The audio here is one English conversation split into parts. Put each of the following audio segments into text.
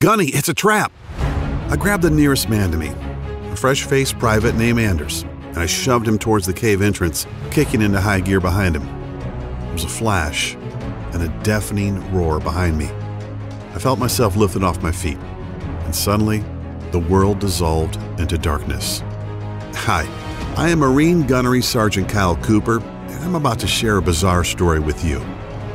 Gunny, it's a trap! I grabbed the nearest man to me, a fresh-faced private named Anders, and I shoved him towards the cave entrance, kicking into high gear behind him. There was a flash and a deafening roar behind me. I felt myself lifted off my feet, and suddenly, the world dissolved into darkness. Hi, I am Marine Gunnery Sergeant Kyle Cooper, and I'm about to share a bizarre story with you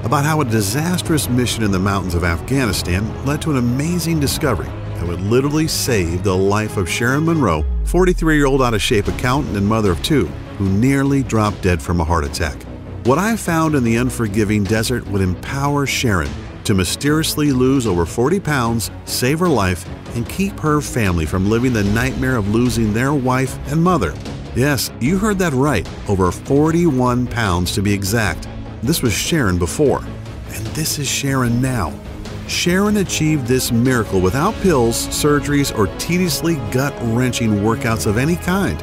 about how a disastrous mission in the mountains of Afghanistan led to an amazing discovery that would literally save the life of Sharon Monroe, 43-year-old out-of-shape accountant and mother of 2, who nearly dropped dead from a heart attack. What I found in the unforgiving desert would empower Sharon to mysteriously lose over 40 pounds, save her life, and keep her family from living the nightmare of losing their wife and mother. Yes, you heard that right, over 41 pounds to be exact. This was Sharon before, and this is Sharon now. Sharon achieved this miracle without pills, surgeries, or tediously gut-wrenching workouts of any kind.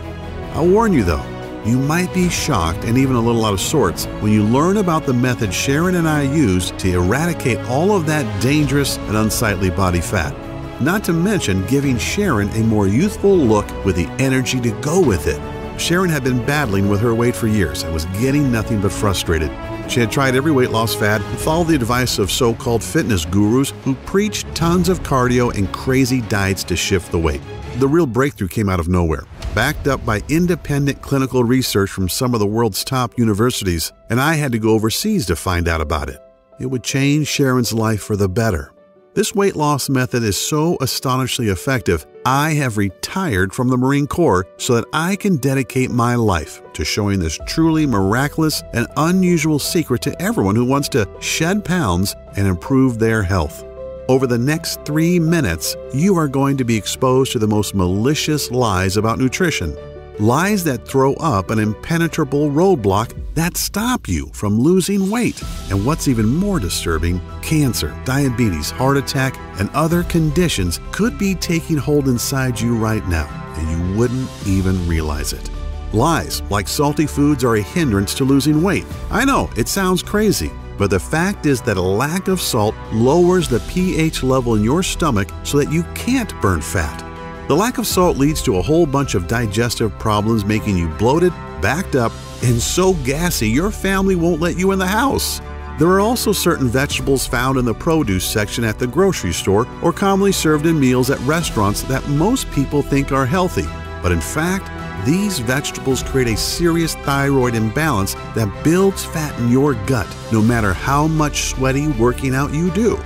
I'll warn you though, you might be shocked and even a little out of sorts when you learn about the method Sharon and I used to eradicate all of that dangerous and unsightly body fat. Not to mention giving Sharon a more youthful look with the energy to go with it. Sharon had been battling with her weight for years and was getting nothing but frustrated. She had tried every weight loss fad and followed the advice of so-called fitness gurus who preached tons of cardio and crazy diets to shift the weight. The real breakthrough came out of nowhere, backed up by independent clinical research from some of the world's top universities, and I had to go overseas to find out about it. It would change Sharon's life for the better. This weight loss method is so astonishingly effective, I have retired from the Marine Corps so that I can dedicate my life to showing this truly miraculous and unusual secret to everyone who wants to shed pounds and improve their health. Over the next 3 minutes, you are going to be exposed to the most malicious lies about nutrition. Lies that throw up an impenetrable roadblock that stop you from losing weight. And what's even more disturbing, cancer, diabetes, heart attack, and other conditions could be taking hold inside you right now, and you wouldn't even realize it. Lies like salty foods are a hindrance to losing weight. I know, it sounds crazy, but the fact is that a lack of salt lowers the pH level in your stomach so that you can't burn fat. The lack of salt leads to a whole bunch of digestive problems, making you bloated, backed up, and so gassy your family won't let you in the house. There are also certain vegetables found in the produce section at the grocery store or commonly served in meals at restaurants that most people think are healthy. But in fact, these vegetables create a serious thyroid imbalance that builds fat in your gut, no matter how much sweaty working out you do.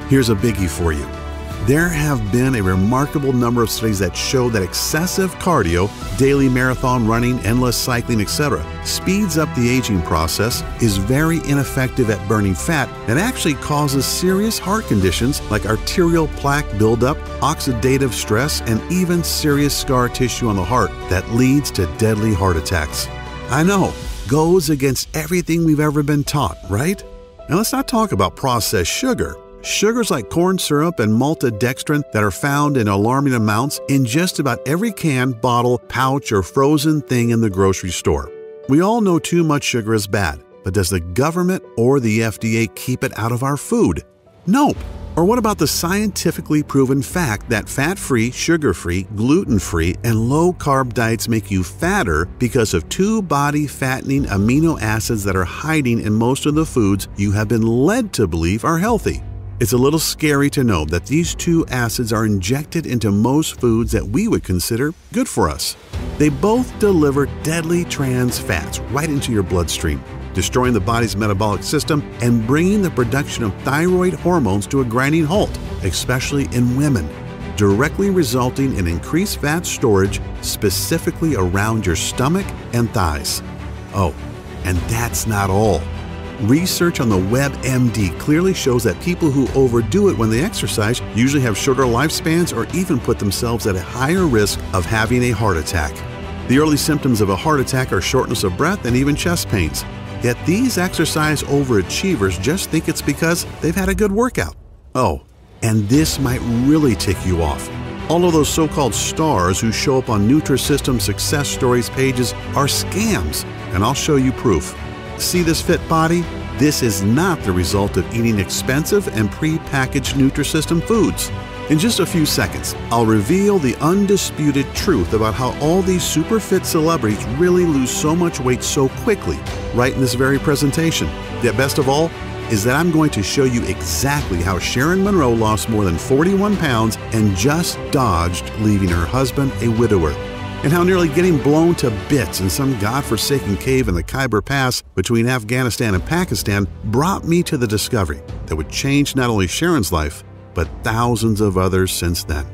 Here's a biggie for you. There have been a remarkable number of studies that show that excessive cardio, daily marathon running, endless cycling, etc., speeds up the aging process, is very ineffective at burning fat, and actually causes serious heart conditions like arterial plaque buildup, oxidative stress, and even serious scar tissue on the heart that leads to deadly heart attacks. I know, goes against everything we've ever been taught, right? Now let's not talk about processed sugar. Sugars like corn syrup and maltodextrin that are found in alarming amounts in just about every can, bottle, pouch, or frozen thing in the grocery store. We all know too much sugar is bad, but does the government or the FDA keep it out of our food? Nope. Or what about the scientifically proven fact that fat-free, sugar-free, gluten-free, and low-carb diets make you fatter because of 2 body-fattening amino acids that are hiding in most of the foods you have been led to believe are healthy? It's a little scary to know that these 2 acids are injected into most foods that we would consider good for us. They both deliver deadly trans fats right into your bloodstream, destroying the body's metabolic system and bringing the production of thyroid hormones to a grinding halt, especially in women, directly resulting in increased fat storage specifically around your stomach and thighs. Oh, and that's not all. Research on the WebMD clearly shows that people who overdo it when they exercise usually have shorter lifespans or even put themselves at a higher risk of having a heart attack. The early symptoms of a heart attack are shortness of breath and even chest pains. Yet these exercise overachievers just think it's because they've had a good workout. Oh, and this might really tick you off. All of those so-called stars who show up on Nutrisystem success stories pages are scams, and I'll show you proof. See this fit body? This is not the result of eating expensive and pre-packaged Nutrisystem foods. In just a few seconds, I'll reveal the undisputed truth about how all these super fit celebrities really lose so much weight so quickly, right in this very presentation. Yet best of all, is that I'm going to show you exactly how Sharon Monroe lost more than 41 pounds and just dodged leaving her husband a widower, and how nearly getting blown to bits in some godforsaken cave in the Khyber Pass between Afghanistan and Pakistan brought me to the discovery that would change not only Sharon's life, but thousands of others since then.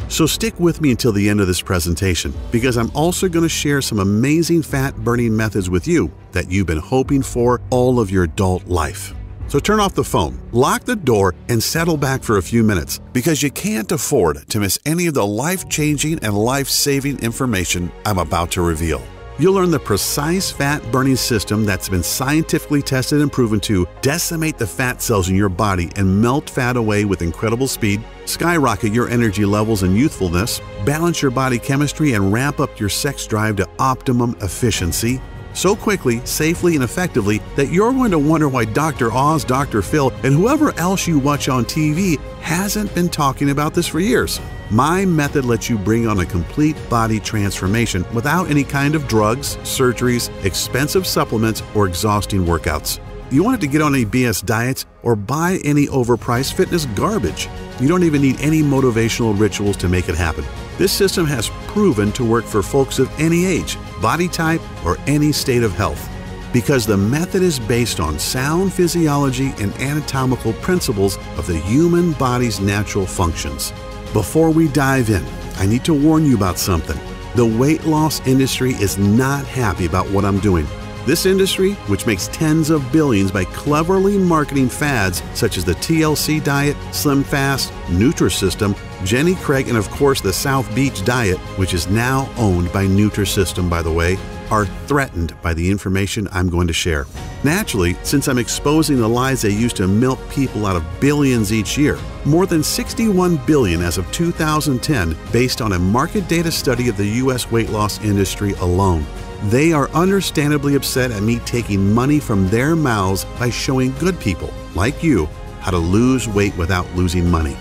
So stick with me until the end of this presentation, because I'm also going to share some amazing fat-burning methods with you that you've been hoping for all of your adult life. So turn off the phone, lock the door, and settle back for a few minutes, because you can't afford to miss any of the life-changing and life-saving information I'm about to reveal. You'll learn the precise fat-burning system that's been scientifically tested and proven to decimate the fat cells in your body and melt fat away with incredible speed, skyrocket your energy levels and youthfulness, balance your body chemistry, and ramp up your sex drive to optimum efficiency, so quickly, safely, and effectively that you're going to wonder why Dr. Oz, Dr. Phil, and whoever else you watch on TV hasn't been talking about this for years. My method lets you bring on a complete body transformation without any kind of drugs, surgeries, expensive supplements, or exhausting workouts. You don't have to get on any BS diets or buy any overpriced fitness garbage. You don't even need any motivational rituals to make it happen. This system has proven to work for folks of any age, body type, or any state of health, because the method is based on sound physiology and anatomical principles of the human body's natural functions. Before we dive in, I need to warn you about something. The weight loss industry is not happy about what I'm doing. This industry, which makes tens of billions by cleverly marketing fads such as the TLC diet, Slim Fast, Nutrisystem, Jenny Craig, and of course the South Beach diet, which is now owned by Nutrisystem, by the way, are threatened by the information I'm going to share. Naturally, since I'm exposing the lies they use to milk people out of billions each year, more than 61 billion as of 2010, based on a market data study of the U.S. weight loss industry alone. They are understandably upset at me taking money from their mouths by showing good people, like you, how to lose weight without losing money.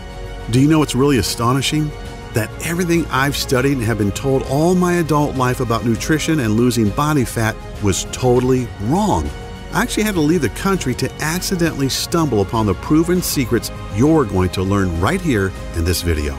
Do you know what's really astonishing? That everything I've studied and have been told all my adult life about nutrition and losing body fat was totally wrong. I actually had to leave the country to accidentally stumble upon the proven secrets you're going to learn right here in this video.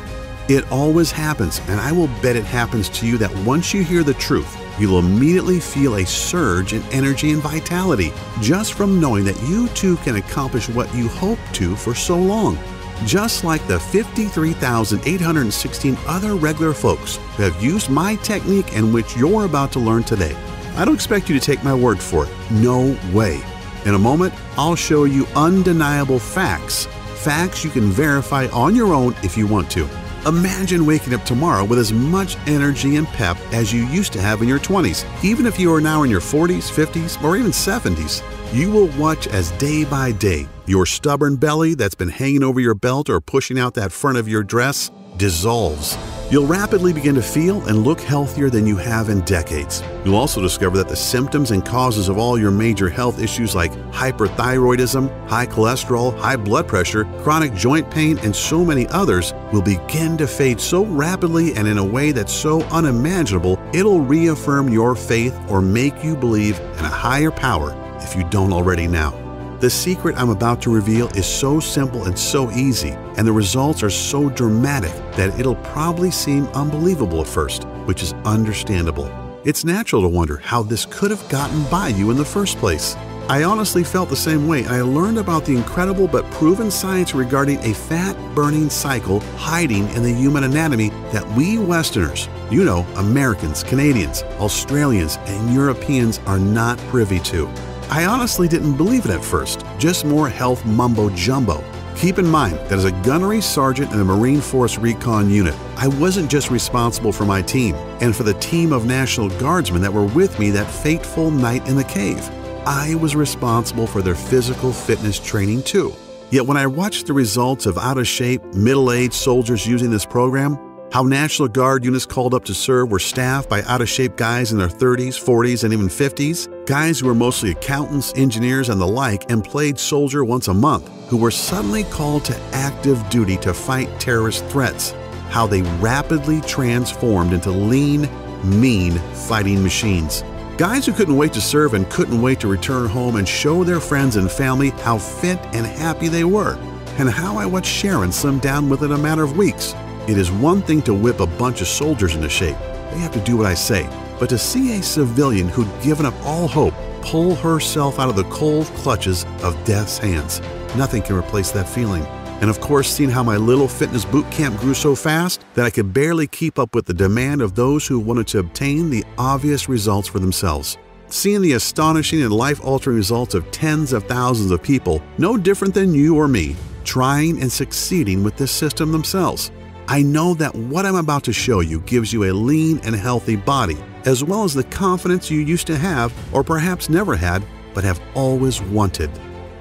It always happens, and I will bet it happens to you that once you hear the truth, you'll immediately feel a surge in energy and vitality just from knowing that you too can accomplish what you hoped to for so long. Just like the 53,816 other regular folks who have used my technique and which you're about to learn today. I don't expect you to take my word for it. No way. In a moment, I'll show you undeniable facts. Facts you can verify on your own if you want to. Imagine waking up tomorrow with as much energy and pep as you used to have in your 20s. Even if you are now in your 40s, 50s, or even 70s, you will watch as day by day, your stubborn belly that's been hanging over your belt or pushing out that front of your dress dissolves. You'll rapidly begin to feel and look healthier than you have in decades. You'll also discover that the symptoms and causes of all your major health issues like hyperthyroidism, high cholesterol, high blood pressure, chronic joint pain, and so many others will begin to fade so rapidly and in a way that's so unimaginable, it'll reaffirm your faith or make you believe in a higher power if you don't already now. The secret I'm about to reveal is so simple and so easy, and the results are so dramatic that it'll probably seem unbelievable at first, which is understandable. It's natural to wonder how this could have gotten by you in the first place. I honestly felt the same way, and I learned about the incredible but proven science regarding a fat-burning cycle hiding in the human anatomy that we Westerners, you know, Americans, Canadians, Australians, and Europeans are not privy to. I honestly didn't believe it at first, just more health mumbo-jumbo. Keep in mind that as a gunnery sergeant in a Marine Force Recon unit, I wasn't just responsible for my team and for the team of National Guardsmen that were with me that fateful night in the cave. I was responsible for their physical fitness training too. Yet when I watched the results of out-of-shape, middle-aged soldiers using this program, How National Guard units called up to serve were staffed by out-of-shape guys in their 30s, 40s, and even 50s, guys who were mostly accountants, engineers, and the like, and played soldier once a month, who were suddenly called to active duty to fight terrorist threats. How they rapidly transformed into lean, mean fighting machines. Guys who couldn't wait to serve and couldn't wait to return home and show their friends and family how fit and happy they were, and how I watched Sharon slim down within a matter of weeks. It is one thing to whip a bunch of soldiers into shape. They have to do what I say. But to see a civilian who'd given up all hope pull herself out of the cold clutches of death's hands, nothing can replace that feeling. And of course, seeing how my little fitness boot camp grew so fast that I could barely keep up with the demand of those who wanted to obtain the obvious results for themselves. Seeing the astonishing and life-altering results of tens of thousands of people, no different than you or me, trying and succeeding with this system themselves. I know that what I'm about to show you gives you a lean and healthy body, as well as the confidence you used to have, or perhaps never had, but have always wanted.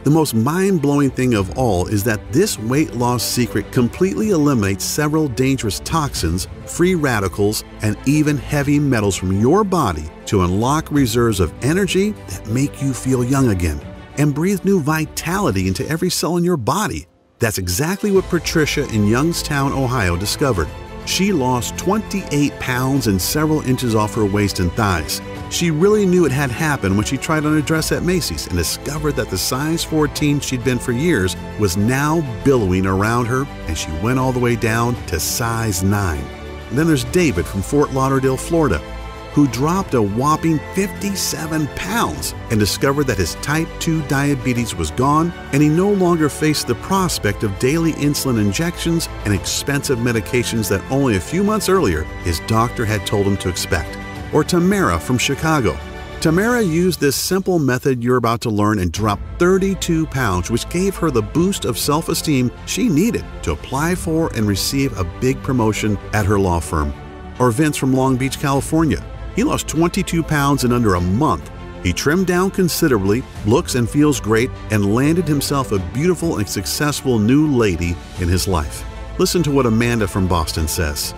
The most mind-blowing thing of all is that this weight loss secret completely eliminates several dangerous toxins, free radicals, and even heavy metals from your body to unlock reserves of energy that make you feel young again and breathe new vitality into every cell in your body. That's exactly what Patricia in Youngstown, Ohio discovered. She lost 28 pounds and several inches off her waist and thighs. She really knew it had happened when she tried on a dress at Macy's and discovered that the size 14 she'd been for years was now billowing around her, and she went all the way down to size 9. And then there's David from Fort Lauderdale, Florida, who dropped a whopping 57 pounds and discovered that his type 2 diabetes was gone, and he no longer faced the prospect of daily insulin injections and expensive medications that only a few months earlier his doctor had told him to expect. Or Tamara from Chicago. Tamara used this simple method you're about to learn and dropped 32 pounds, which gave her the boost of self-esteem she needed to apply for and receive a big promotion at her law firm. Or Vince from Long Beach, California. He lost 22 pounds in under a month. He trimmed down considerably, looks and feels great, and landed himself a beautiful and successful new lady in his life. Listen to what Amanda from Boston says.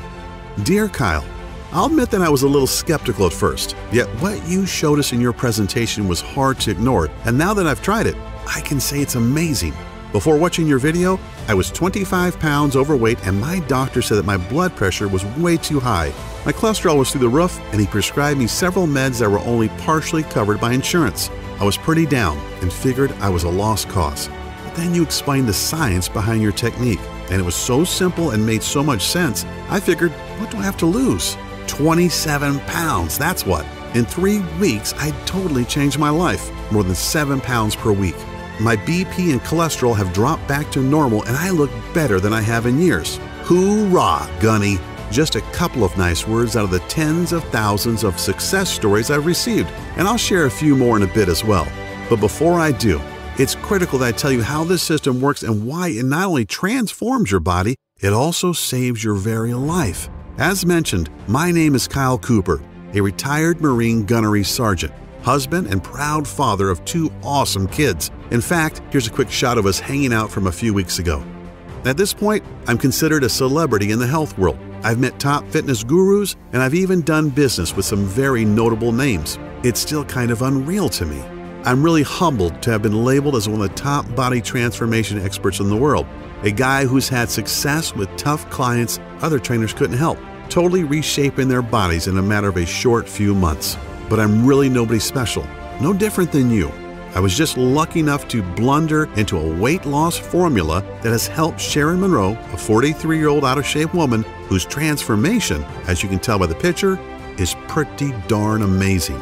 Dear Kyle, I'll admit that I was a little skeptical at first, yet what you showed us in your presentation was hard to ignore, and now that I've tried it, I can say it's amazing. Before watching your video, I was 25 pounds overweight and my doctor said that my blood pressure was way too high. My cholesterol was through the roof and he prescribed me several meds that were only partially covered by insurance. I was pretty down and figured I was a lost cause. But then you explained the science behind your technique, and it was so simple and made so much sense, I figured, what do I have to lose? 27 pounds, that's what. In 3 weeks, I totally changed my life, more than 7 pounds per week. My BP and cholesterol have dropped back to normal and I look better than I have in years. Hoorah, Gunny! Just a couple of nice words out of the tens of thousands of success stories I've received, and I'll share a few more in a bit as well. But before I do, it's critical that I tell you how this system works and why it not only transforms your body, it also saves your very life. As mentioned, my name is Kyle Cooper, a retired Marine gunnery sergeant, husband and proud father of 2 awesome kids. In fact, here's a quick shot of us hanging out from a few weeks ago. At this point, I'm considered a celebrity in the health world. I've met top fitness gurus, and I've even done business with some very notable names. It's still kind of unreal to me. I'm really humbled to have been labeled as one of the top body transformation experts in the world, a guy who's had success with tough clients other trainers couldn't help, totally reshaping their bodies in a matter of a short few months. But I'm really nobody special, no different than you. I was just lucky enough to blunder into a weight loss formula that has helped Sharon Monroe, a 43-year-old out-of-shape woman whose transformation, as you can tell by the picture, is pretty darn amazing.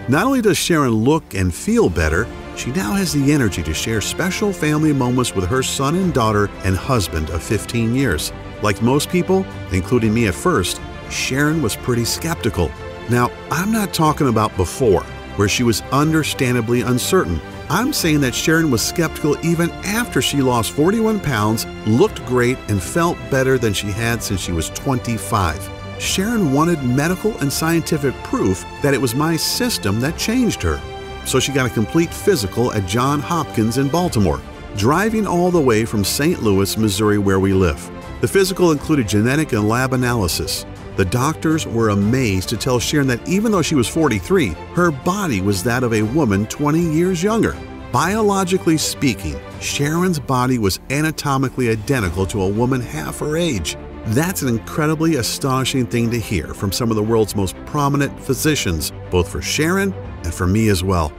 Not only does Sharon look and feel better, she now has the energy to share special family moments with her son and daughter and husband of 15 years. Like most people, including me at first, Sharon was pretty skeptical. Now, I'm not talking about before, where she was understandably uncertain. I'm saying that Sharon was skeptical even after she lost 41 pounds, looked great, and felt better than she had since she was 25. Sharon wanted medical and scientific proof that it was my system that changed her. So she got a complete physical at Johns Hopkins in Baltimore, driving all the way from St. Louis, Missouri, where we live. The physical included genetic and lab analysis. The doctors were amazed to tell Sharon that even though she was 43, her body was that of a woman 20 years younger. Biologically speaking, Sharon's body was anatomically identical to a woman half her age. That's an incredibly astonishing thing to hear from some of the world's most prominent physicians, both for Sharon and for me as well.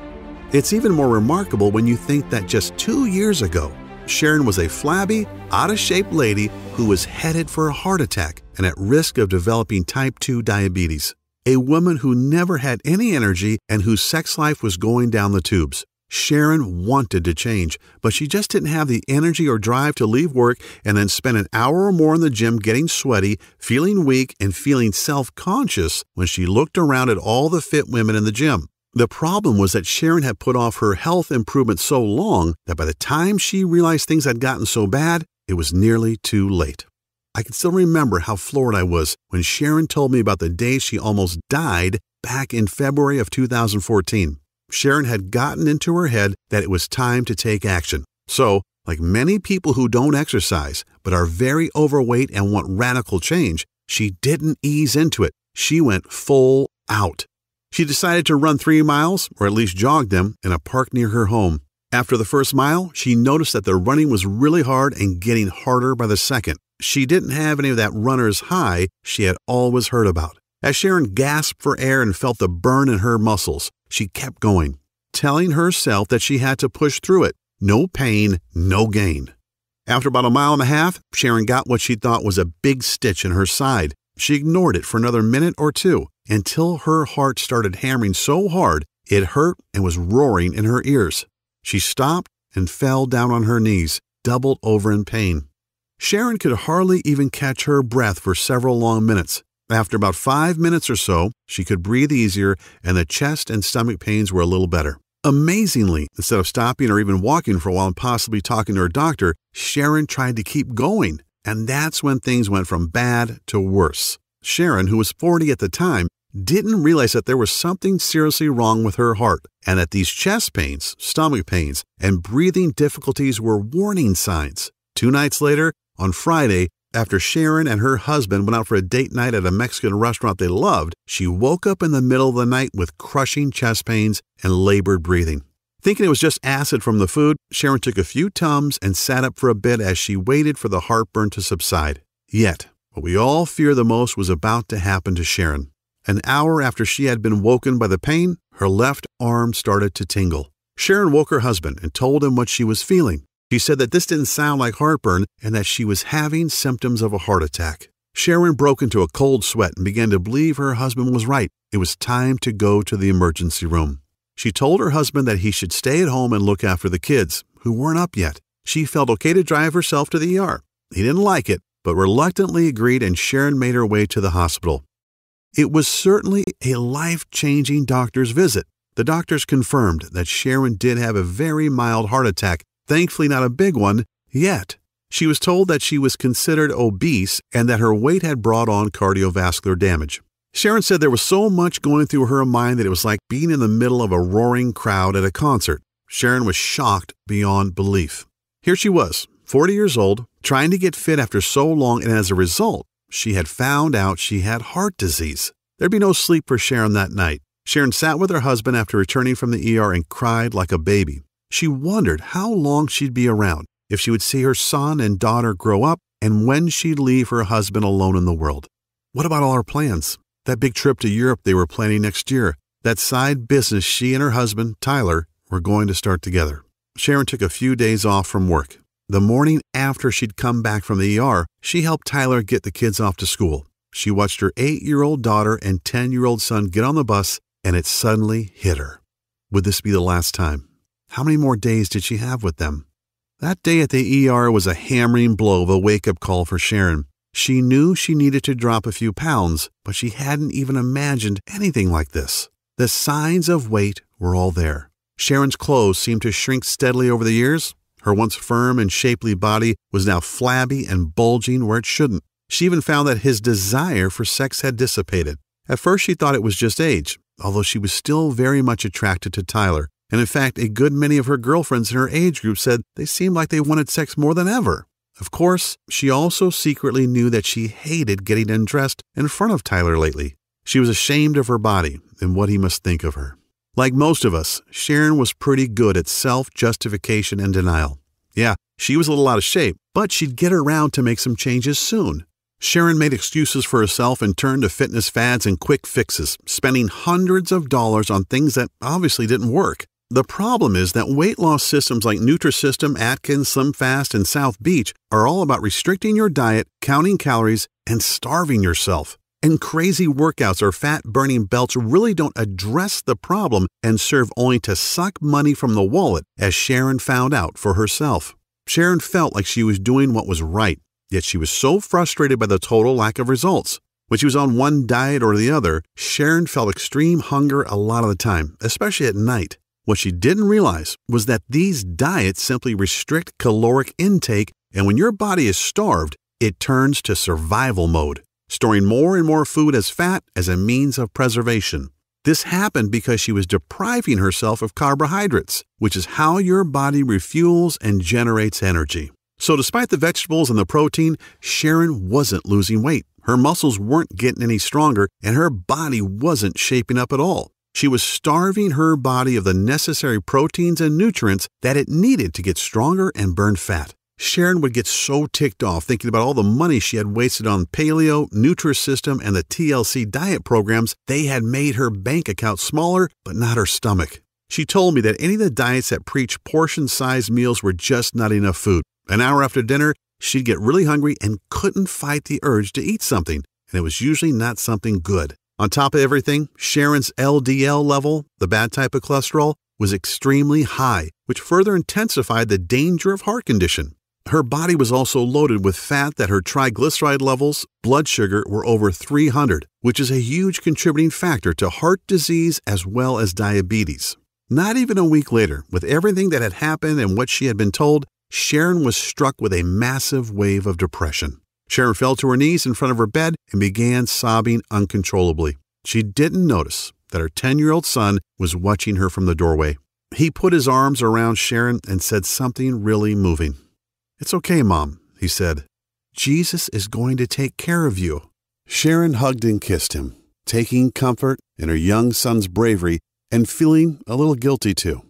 It's even more remarkable when you think that just 2 years ago, Sharon was a flabby, out-of-shape lady who was headed for a heart attack and at risk of developing type 2 diabetes. A woman who never had any energy and whose sex life was going down the tubes. Sharon wanted to change, but she just didn't have the energy or drive to leave work and then spend an hour or more in the gym getting sweaty, feeling weak, and feeling self-conscious when she looked around at all the fit women in the gym. The problem was that Sharon had put off her health improvement so long that by the time she realized things had gotten so bad, it was nearly too late. I can still remember how floored I was when Sharon told me about the day she almost died back in February of 2014. Sharon had gotten into her head that it was time to take action. So, like many people who don't exercise but are very overweight and want radical change, she didn't ease into it. She went full out. She decided to run 3 miles, or at least jog them, in a park near her home. After the first mile, she noticed that the running was really hard and getting harder by the second. She didn't have any of that runner's high she had always heard about. As Sharon gasped for air and felt the burn in her muscles, she kept going, telling herself that she had to push through it. No pain, no gain. After about 1.5 miles, Sharon got what she thought was a big stitch in her side. She ignored it for another minute or two until her heart started hammering so hard it hurt and was roaring in her ears. She stopped and fell down on her knees, doubled over in pain. Sharon could hardly even catch her breath for several long minutes. After about 5 minutes or so, she could breathe easier and the chest and stomach pains were a little better. Amazingly, instead of stopping or even walking for a while and possibly talking to her doctor, Sharon tried to keep going. And that's when things went from bad to worse. Sharon, who was 40 at the time, didn't realize that there was something seriously wrong with her heart and that these chest pains, stomach pains, and breathing difficulties were warning signs. 2 nights later, on Friday, after Sharon and her husband went out for a date night at a Mexican restaurant they loved, she woke up in the middle of the night with crushing chest pains and labored breathing. Thinking it was just acid from the food, Sharon took a few Tums and sat up for a bit as she waited for the heartburn to subside. Yet, what we all fear the most was about to happen to Sharon. An hour after she had been woken by the pain, her left arm started to tingle. Sharon woke her husband and told him what she was feeling. She said that this didn't sound like heartburn and that she was having symptoms of a heart attack. Sharon broke into a cold sweat and began to believe her husband was right. It was time to go to the emergency room. She told her husband that he should stay at home and look after the kids, who weren't up yet. She felt okay to drive herself to the ER. He didn't like it, but reluctantly agreed, and Sharon made her way to the hospital. It was certainly a life-changing doctor's visit. The doctors confirmed that Sharon did have a very mild heart attack, thankfully not a big one yet. She was told that she was considered obese and that her weight had brought on cardiovascular damage. Sharon said there was so much going through her mind that it was like being in the middle of a roaring crowd at a concert. Sharon was shocked beyond belief. Here she was, 40 years old, trying to get fit after so long, and as a result, she had found out she had heart disease. There'd be no sleep for Sharon that night. Sharon sat with her husband after returning from the ER and cried like a baby. She wondered how long she'd be around, if she would see her son and daughter grow up, and when she'd leave her husband alone in the world. What about all her plans? That big trip to Europe they were planning next year. That side business she and her husband, Tyler, were going to start together. Sharon took a few days off from work. The morning after she'd come back from the ER, she helped Tyler get the kids off to school. She watched her 8-year-old daughter and 10-year-old son get on the bus, and it suddenly hit her. Would this be the last time? How many more days did she have with them? That day at the ER was a hammering blow of a wake-up call for Sharon. She knew she needed to drop a few pounds, but she hadn't even imagined anything like this. The signs of weight were all there. Sharon's clothes seemed to shrink steadily over the years. Her once firm and shapely body was now flabby and bulging where it shouldn't. She even found that his desire for sex had dissipated. At first she thought it was just age, although she was still very much attracted to Tyler. And in fact, a good many of her girlfriends in her age group said they seemed like they wanted sex more than ever. Of course, she also secretly knew that she hated getting undressed in front of Tyler lately. She was ashamed of her body and what he must think of her. Like most of us, Sharon was pretty good at self-justification and denial. Yeah, she was a little out of shape, but she'd get around to make some changes soon. Sharon made excuses for herself and turned to fitness fads and quick fixes, spending hundreds of dollars on things that obviously didn't work. The problem is that weight loss systems like Nutrisystem, Atkins, SlimFast, and South Beach are all about restricting your diet, counting calories, and starving yourself. And crazy workouts or fat-burning belts really don't address the problem and serve only to suck money from the wallet, as Sharon found out for herself. Sharon felt like she was doing what was right, yet she was so frustrated by the total lack of results. When she was on one diet or the other, Sharon felt extreme hunger a lot of the time, especially at night. What she didn't realize was that these diets simply restrict caloric intake, and when your body is starved, it turns to survival mode, storing more and more food as fat as a means of preservation. This happened because she was depriving herself of carbohydrates, which is how your body refuels and generates energy. So despite the vegetables and the protein, Sharon wasn't losing weight. Her muscles weren't getting any stronger, and her body wasn't shaping up at all. She was starving her body of the necessary proteins and nutrients that it needed to get stronger and burn fat. Sharon would get so ticked off thinking about all the money she had wasted on paleo, Nutrisystem, and the TLC diet programs. They had made her bank account smaller, but not her stomach. She told me that any of the diets that preached portion-sized meals were just not enough food. An hour after dinner, she'd get really hungry and couldn't fight the urge to eat something, and it was usually not something good. On top of everything, Sharon's LDL level, the bad type of cholesterol, was extremely high, which further intensified the danger of heart condition. Her body was also loaded with fat that her triglyceride levels, blood sugar, were over 300, which is a huge contributing factor to heart disease as well as diabetes. Not even a week later, with everything that had happened and what she had been told, Sharon was struck with a massive wave of depression. Sharon fell to her knees in front of her bed and began sobbing uncontrollably. She didn't notice that her 10-year-old son was watching her from the doorway. He put his arms around Sharon and said something really moving. "It's okay, Mom," he said. "Jesus is going to take care of you." Sharon hugged and kissed him, taking comfort in her young son's bravery and feeling a little guilty too.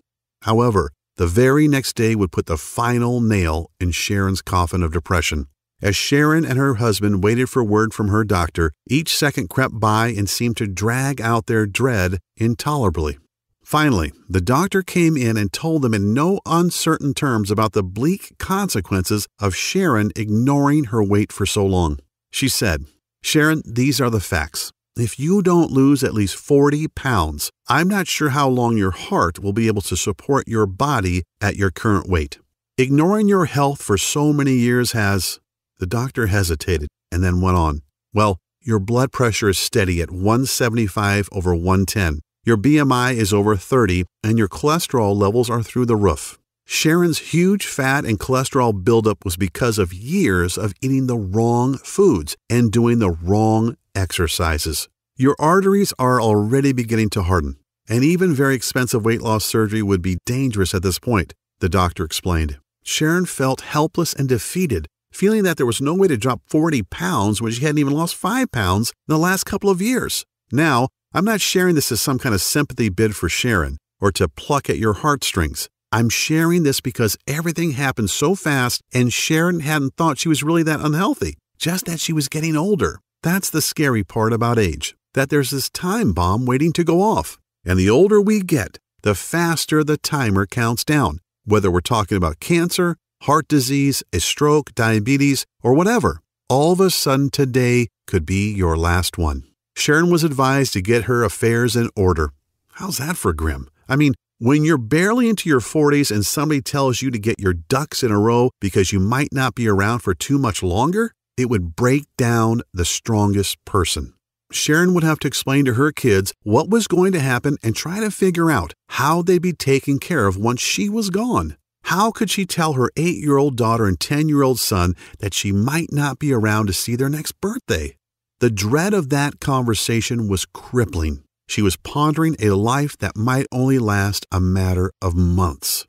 However, the very next day would put the final nail in Sharon's coffin of depression. As Sharon and her husband waited for word from her doctor, each second crept by and seemed to drag out their dread intolerably. Finally, the doctor came in and told them in no uncertain terms about the bleak consequences of Sharon ignoring her weight for so long. She said, "Sharon, these are the facts. If you don't lose at least 40 pounds, I'm not sure how long your heart will be able to support your body at your current weight. Ignoring your health for so many years has..." The doctor hesitated and then went on. "Well, your blood pressure is steady at 175 over 110. Your BMI is over 30, and your cholesterol levels are through the roof." Sharon's huge fat and cholesterol buildup was because of years of eating the wrong foods and doing the wrong exercises. Your arteries are already beginning to harden, and even very expensive weight loss surgery would be dangerous at this point, the doctor explained. Sharon felt helpless and defeated, feeling that there was no way to drop 40 pounds when she hadn't even lost 5 pounds in the last couple of years. Now, I'm not sharing this as some kind of sympathy bid for Sharon or to pluck at your heartstrings. I'm sharing this because everything happened so fast and Sharon hadn't thought she was really that unhealthy, just that she was getting older. That's the scary part about age, that there's this time bomb waiting to go off. And the older we get, the faster the timer counts down, whether we're talking about cancer, heart disease, a stroke, diabetes, or whatever. All of a sudden today could be your last one. Sharon was advised to get her affairs in order. How's that for grim? I mean, when you're barely into your 40s and somebody tells you to get your ducks in a row because you might not be around for too much longer, it would break down the strongest person. Sharon would have to explain to her kids what was going to happen and try to figure out how they'd be taken care of once she was gone. How could she tell her 8-year-old daughter and 10-year-old son that she might not be around to see their next birthday? The dread of that conversation was crippling. She was pondering a life that might only last a matter of months.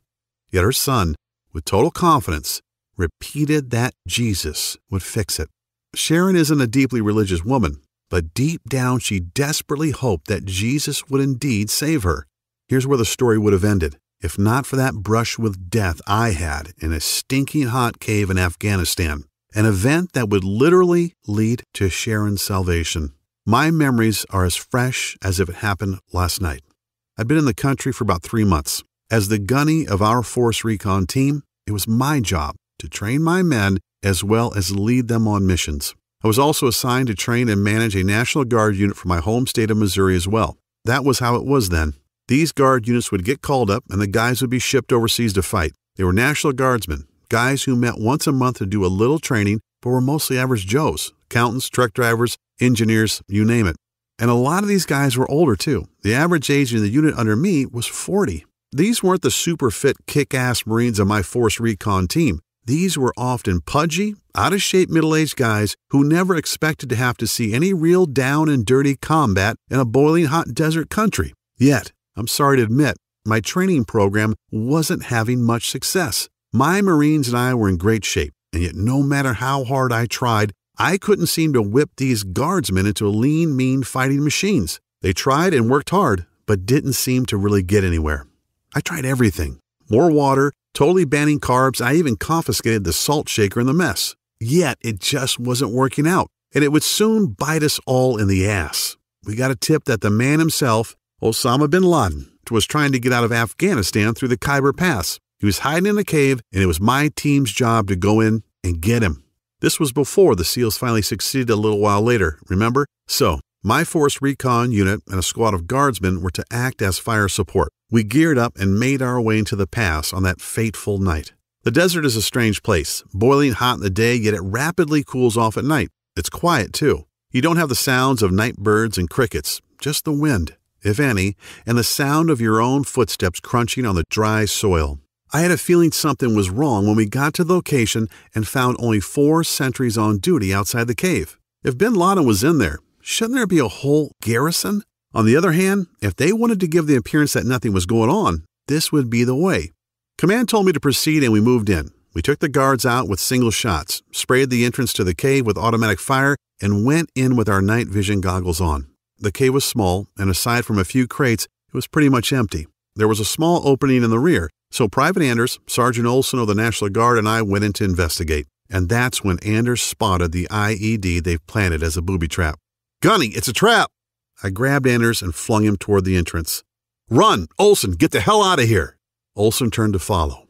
Yet her son, with total confidence, repeated that Jesus would fix it. Sharon isn't a deeply religious woman, but deep down she desperately hoped that Jesus would indeed save her. Here's where the story would have ended, if not for that brush with death I had in a stinking hot cave in Afghanistan, an event that would literally lead to Sharon's salvation. My memories are as fresh as if it happened last night. I'd been in the country for about 3 months. As the gunny of our Force Recon team, it was my job to train my men as well as lead them on missions. I was also assigned to train and manage a National Guard unit for my home state of Missouri as well. That was how it was then. These Guard units would get called up and the guys would be shipped overseas to fight. They were National Guardsmen, guys who met once a month to do a little training but were mostly average Joes, accountants, truck drivers, engineers, you name it. And a lot of these guys were older too. The average age in the unit under me was 40. These weren't the super fit kick-ass Marines of my Force Recon team. These were often pudgy, out-of-shape middle-aged guys who never expected to have to see any real down and dirty combat in a boiling hot desert country. Yet, I'm sorry to admit, my training program wasn't having much success. My Marines and I were in great shape, and yet no matter how hard I tried, I couldn't seem to whip these Guardsmen into lean, mean fighting machines. They tried and worked hard, but didn't seem to really get anywhere. I tried everything. More water, totally banning carbs, I even confiscated the salt shaker in the mess. Yet it just wasn't working out, and it would soon bite us all in the ass. We got a tip that the man himself, Osama bin Laden, was trying to get out of Afghanistan through the Khyber Pass. He was hiding in a cave, and it was my team's job to go in and get him. This was before the SEALs finally succeeded a little while later, remember? So, my Force Recon unit and a squad of Guardsmen were to act as fire support. We geared up and made our way into the pass on that fateful night. The desert is a strange place, boiling hot in the day, yet it rapidly cools off at night. It's quiet, too. You don't have the sounds of night birds and crickets, just the wind, if any, and the sound of your own footsteps crunching on the dry soil. I had a feeling something was wrong when we got to the location and found only 4 sentries on duty outside the cave. If bin Laden was in there, shouldn't there be a whole garrison? On the other hand, if they wanted to give the appearance that nothing was going on, this would be the way. Command told me to proceed and we moved in. We took the guards out with single shots, sprayed the entrance to the cave with automatic fire, and went in with our night vision goggles on. The cave was small, and aside from a few crates, it was pretty much empty. There was a small opening in the rear, so Private Anders, Sergeant Olson of the National Guard, and I went in to investigate. And that's when Anders spotted the IED they've planted as a booby trap. "Gunny, it's a trap!" I grabbed Anders and flung him toward the entrance. "Run! Olson, get the hell out of here!" Olson turned to follow.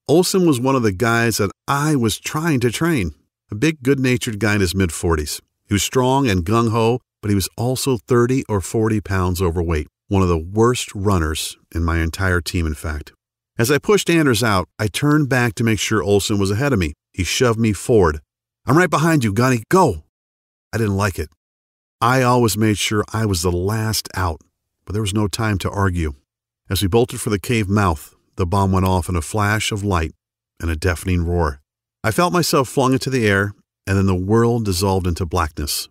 Olson was one of the guys that I was trying to train. A big, good-natured guy in his mid-40s. He was strong and gung-ho, but he was also 30 or 40 pounds overweight. One of the worst runners in my entire team, in fact. As I pushed Anders out, I turned back to make sure Olson was ahead of me. He shoved me forward. "I'm right behind you, Gunny. Go!" I didn't like it. I always made sure I was the last out, but there was no time to argue. As we bolted for the cave mouth, the bomb went off in a flash of light and a deafening roar. I felt myself flung into the air, and then the world dissolved into blackness.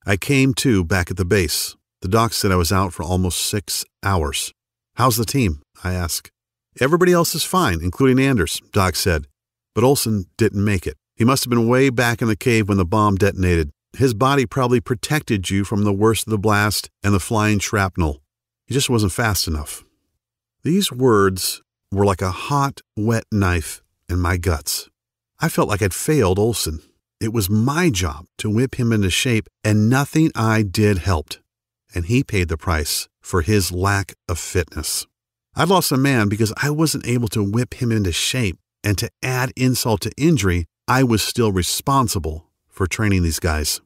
I came to back at the base. The doc said I was out for almost 6 hours. "How's the team?" I asked. "Everybody else is fine, including Anders," Doc said. But Olson didn't make it. He must have been way back in the cave when the bomb detonated. His body probably protected you from the worst of the blast and the flying shrapnel. He just wasn't fast enough. These words were like a hot, wet knife in my guts. I felt like I'd failed Olson. It was my job to whip him into shape, and nothing I did helped. And he paid the price for his lack of fitness. I'd lost a man because I wasn't able to whip him into shape, and to add insult to injury, I was still responsible for training these guys.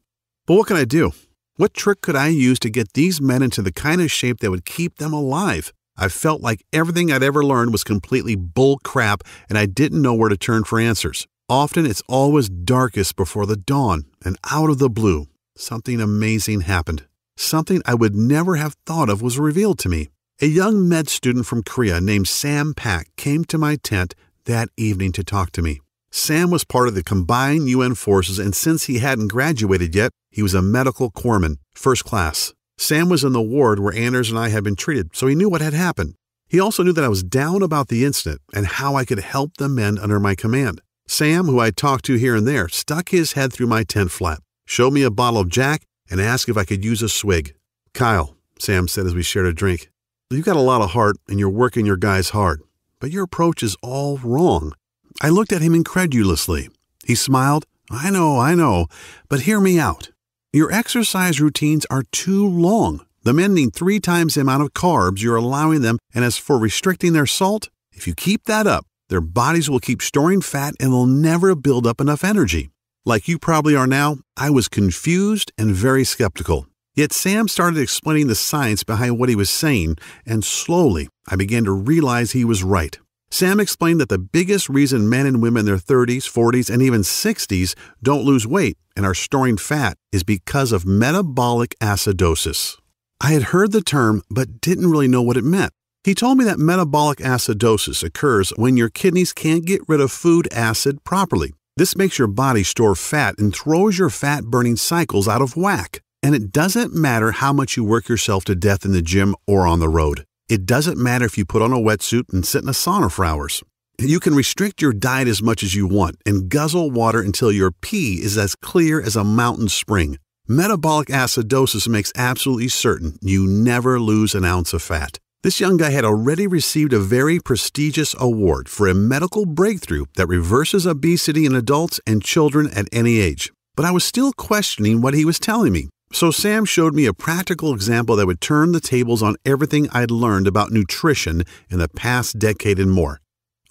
But what can I do? What trick could I use to get these men into the kind of shape that would keep them alive? I felt like everything I'd ever learned was completely bull crap, and I didn't know where to turn for answers. Often it's always darkest before the dawn, and out of the blue, something amazing happened. Something I would never have thought of was revealed to me. A young med student from Korea named Sam Pak came to my tent that evening to talk to me. Sam was part of the combined UN forces, and since he hadn't graduated yet, he was a medical corpsman, first class. Sam was in the ward where Anders and I had been treated, so he knew what had happened. He also knew that I was down about the incident and how I could help the men under my command. Sam, who I'd talked to here and there, stuck his head through my tent flap, showed me a bottle of Jack, and asked if I could use a swig. "Kyle," Sam said as we shared a drink, "you've got a lot of heart and you're working your guys hard, but your approach is all wrong." I looked at him incredulously. He smiled. I know, but hear me out. Your exercise routines are too long. The men need 3 times the amount of carbs you're allowing them, and as for restricting their salt, if you keep that up, their bodies will keep storing fat and they'll never build up enough energy. Like you probably are now, I was confused and very skeptical. Yet Sam started explaining the science behind what he was saying, and slowly I began to realize he was right. Sam explained that the biggest reason men and women in their 30s, 40s, and even 60s don't lose weight and are storing fat is because of metabolic acidosis. I had heard the term, but didn't really know what it meant. He told me that metabolic acidosis occurs when your kidneys can't get rid of food acid properly. This makes your body store fat and throws your fat-burning cycles out of whack. And it doesn't matter how much you work yourself to death in the gym or on the road. It doesn't matter if you put on a wetsuit and sit in a sauna for hours. You can restrict your diet as much as you want and guzzle water until your pee is as clear as a mountain spring. Metabolic acidosis makes absolutely certain you never lose an ounce of fat. This young guy had already received a very prestigious award for a medical breakthrough that reverses obesity in adults and children at any age. But I was still questioning what he was telling me. So Sam showed me a practical example that would turn the tables on everything I'd learned about nutrition in the past decade and more.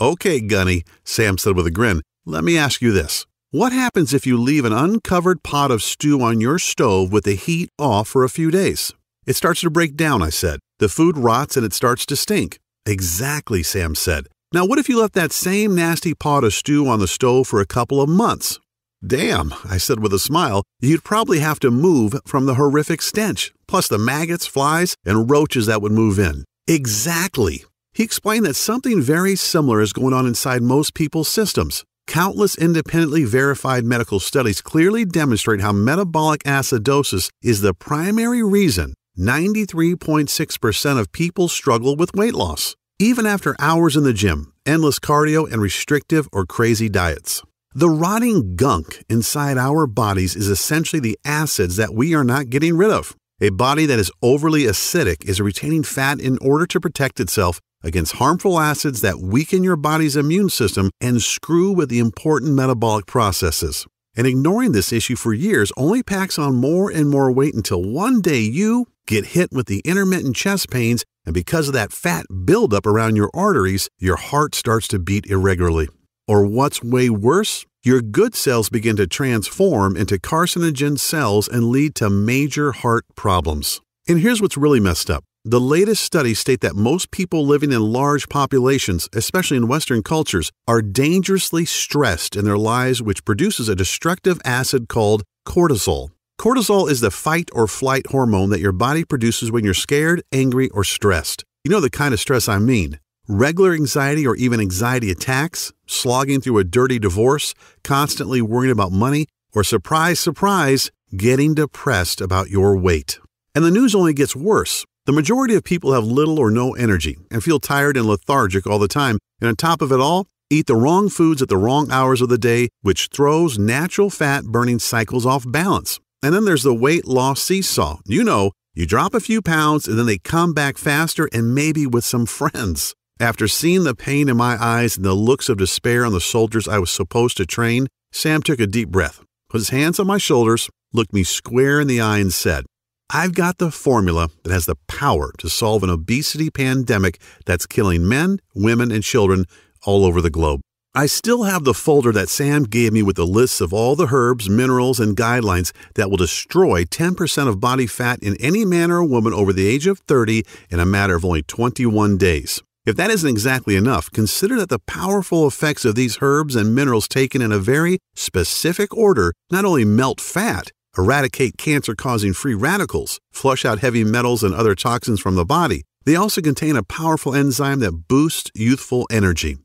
"Okay, Gunny," Sam said with a grin, "let me ask you this. What happens if you leave an uncovered pot of stew on your stove with the heat off for a few days?" "It starts to break down," I said. "The food rots and it starts to stink." "Exactly," Sam said. "Now what if you left that same nasty pot of stew on the stove for a couple of months?" "Damn," I said with a smile, "you'd probably have to move from the horrific stench, plus the maggots, flies, and roaches that would move in." "Exactly." He explained that something very similar is going on inside most people's systems. Countless independently verified medical studies clearly demonstrate how metabolic acidosis is the primary reason 93.6% of people struggle with weight loss, even after hours in the gym, endless cardio, and restrictive or crazy diets. The rotting gunk inside our bodies is essentially the acids that we are not getting rid of. A body that is overly acidic is retaining fat in order to protect itself against harmful acids that weaken your body's immune system and screw with the important metabolic processes. And ignoring this issue for years only packs on more and more weight until one day you get hit with the intermittent chest pains, and because of that fat buildup around your arteries, your heart starts to beat irregularly. Or what's way worse, your good cells begin to transform into carcinogen cells and lead to major heart problems. And here's what's really messed up. The latest studies state that most people living in large populations, especially in Western cultures, are dangerously stressed in their lives, which produces a destructive acid called cortisol. Cortisol is the fight or flight hormone that your body produces when you're scared, angry, or stressed. You know the kind of stress I mean. Regular anxiety or even anxiety attacks, slogging through a dirty divorce, constantly worrying about money, or surprise, surprise, getting depressed about your weight. And the news only gets worse. The majority of people have little or no energy and feel tired and lethargic all the time, and on top of it all, eat the wrong foods at the wrong hours of the day, which throws natural fat-burning cycles off balance. And then there's the weight loss seesaw. You know, you drop a few pounds and then they come back faster and maybe with some friends. After seeing the pain in my eyes and the looks of despair on the soldiers I was supposed to train, Sam took a deep breath, put his hands on my shoulders, looked me square in the eye and said, "I've got the formula that has the power to solve an obesity pandemic that's killing men, women, and children all over the globe." I still have the folder that Sam gave me with the lists of all the herbs, minerals, and guidelines that will destroy 10% of body fat in any man or woman over the age of 30 in a matter of only 21 days. If that isn't exactly enough, consider that the powerful effects of these herbs and minerals taken in a very specific order not only melt fat, eradicate cancer-causing free radicals, flush out heavy metals and other toxins from the body, they also contain a powerful enzyme that boosts youthful energy,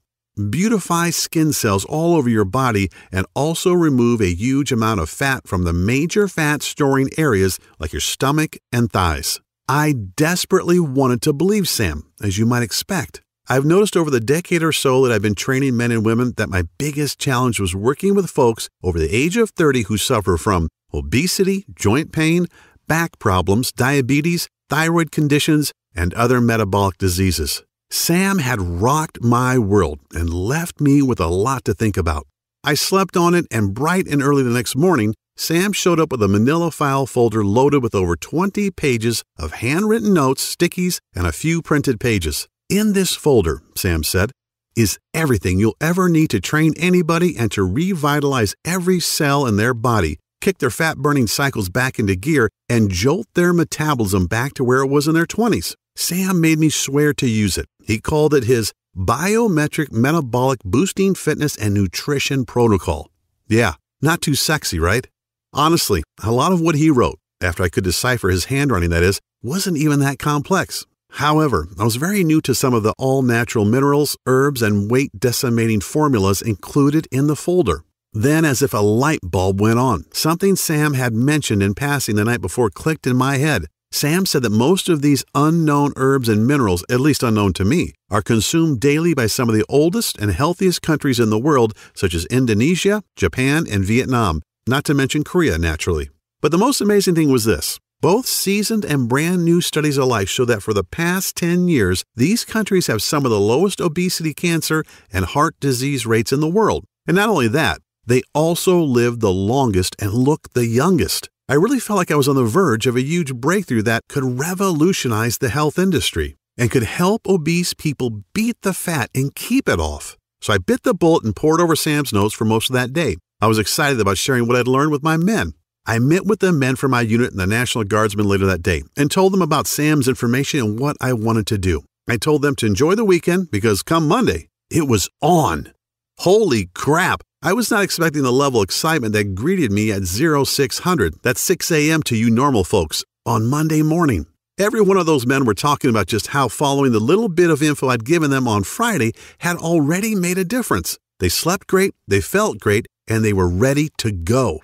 beautify skin cells all over your body, and also remove a huge amount of fat from the major fat-storing areas like your stomach and thighs. I desperately wanted to believe Sam, as you might expect. I've noticed over the decade or so that I've been training men and women that my biggest challenge was working with folks over the age of 30 who suffer from obesity, joint pain, back problems, diabetes, thyroid conditions, and other metabolic diseases. Sam had rocked my world and left me with a lot to think about. I slept on it, and bright and early the next morning, Sam showed up with a manila file folder loaded with over 20 pages of handwritten notes, stickies, and a few printed pages. In this folder, Sam said, is everything you'll ever need to train anybody and to revitalize every cell in their body, kick their fat-burning cycles back into gear, and jolt their metabolism back to where it was in their 20s. Sam made me swear to use it. He called it his Biometric Metabolic Boosting Fitness and Nutrition Protocol. Yeah, not too sexy, right? Honestly, a lot of what he wrote, after I could decipher his handwriting that is, wasn't even that complex. However, I was very new to some of the all-natural minerals, herbs, and weight-decimating formulas included in the folder. Then, as if a light bulb went on, something Sam had mentioned in passing the night before clicked in my head. Sam said that most of these unknown herbs and minerals, at least unknown to me, are consumed daily by some of the oldest and healthiest countries in the world, such as Indonesia, Japan, and Vietnam, not to mention Korea, naturally. But the most amazing thing was this. Both seasoned and brand new studies alike show that for the past 10 years, these countries have some of the lowest obesity, cancer, and heart disease rates in the world. And not only that, they also live the longest and look the youngest. I really felt like I was on the verge of a huge breakthrough that could revolutionize the health industry and could help obese people beat the fat and keep it off. So I bit the bullet and poured over Sam's notes for most of that day. I was excited about sharing what I'd learned with my men. I met with the men from my unit and the National Guardsmen later that day and told them about Sam's information and what I wanted to do. I told them to enjoy the weekend because come Monday, it was on. Holy crap! I was not expecting the level of excitement that greeted me at 0600, that's 6 a.m. to you normal folks, on Monday morning. Every one of those men were talking about just how following the little bit of info I'd given them on Friday had already made a difference. They slept great, they felt great, and they were ready to go.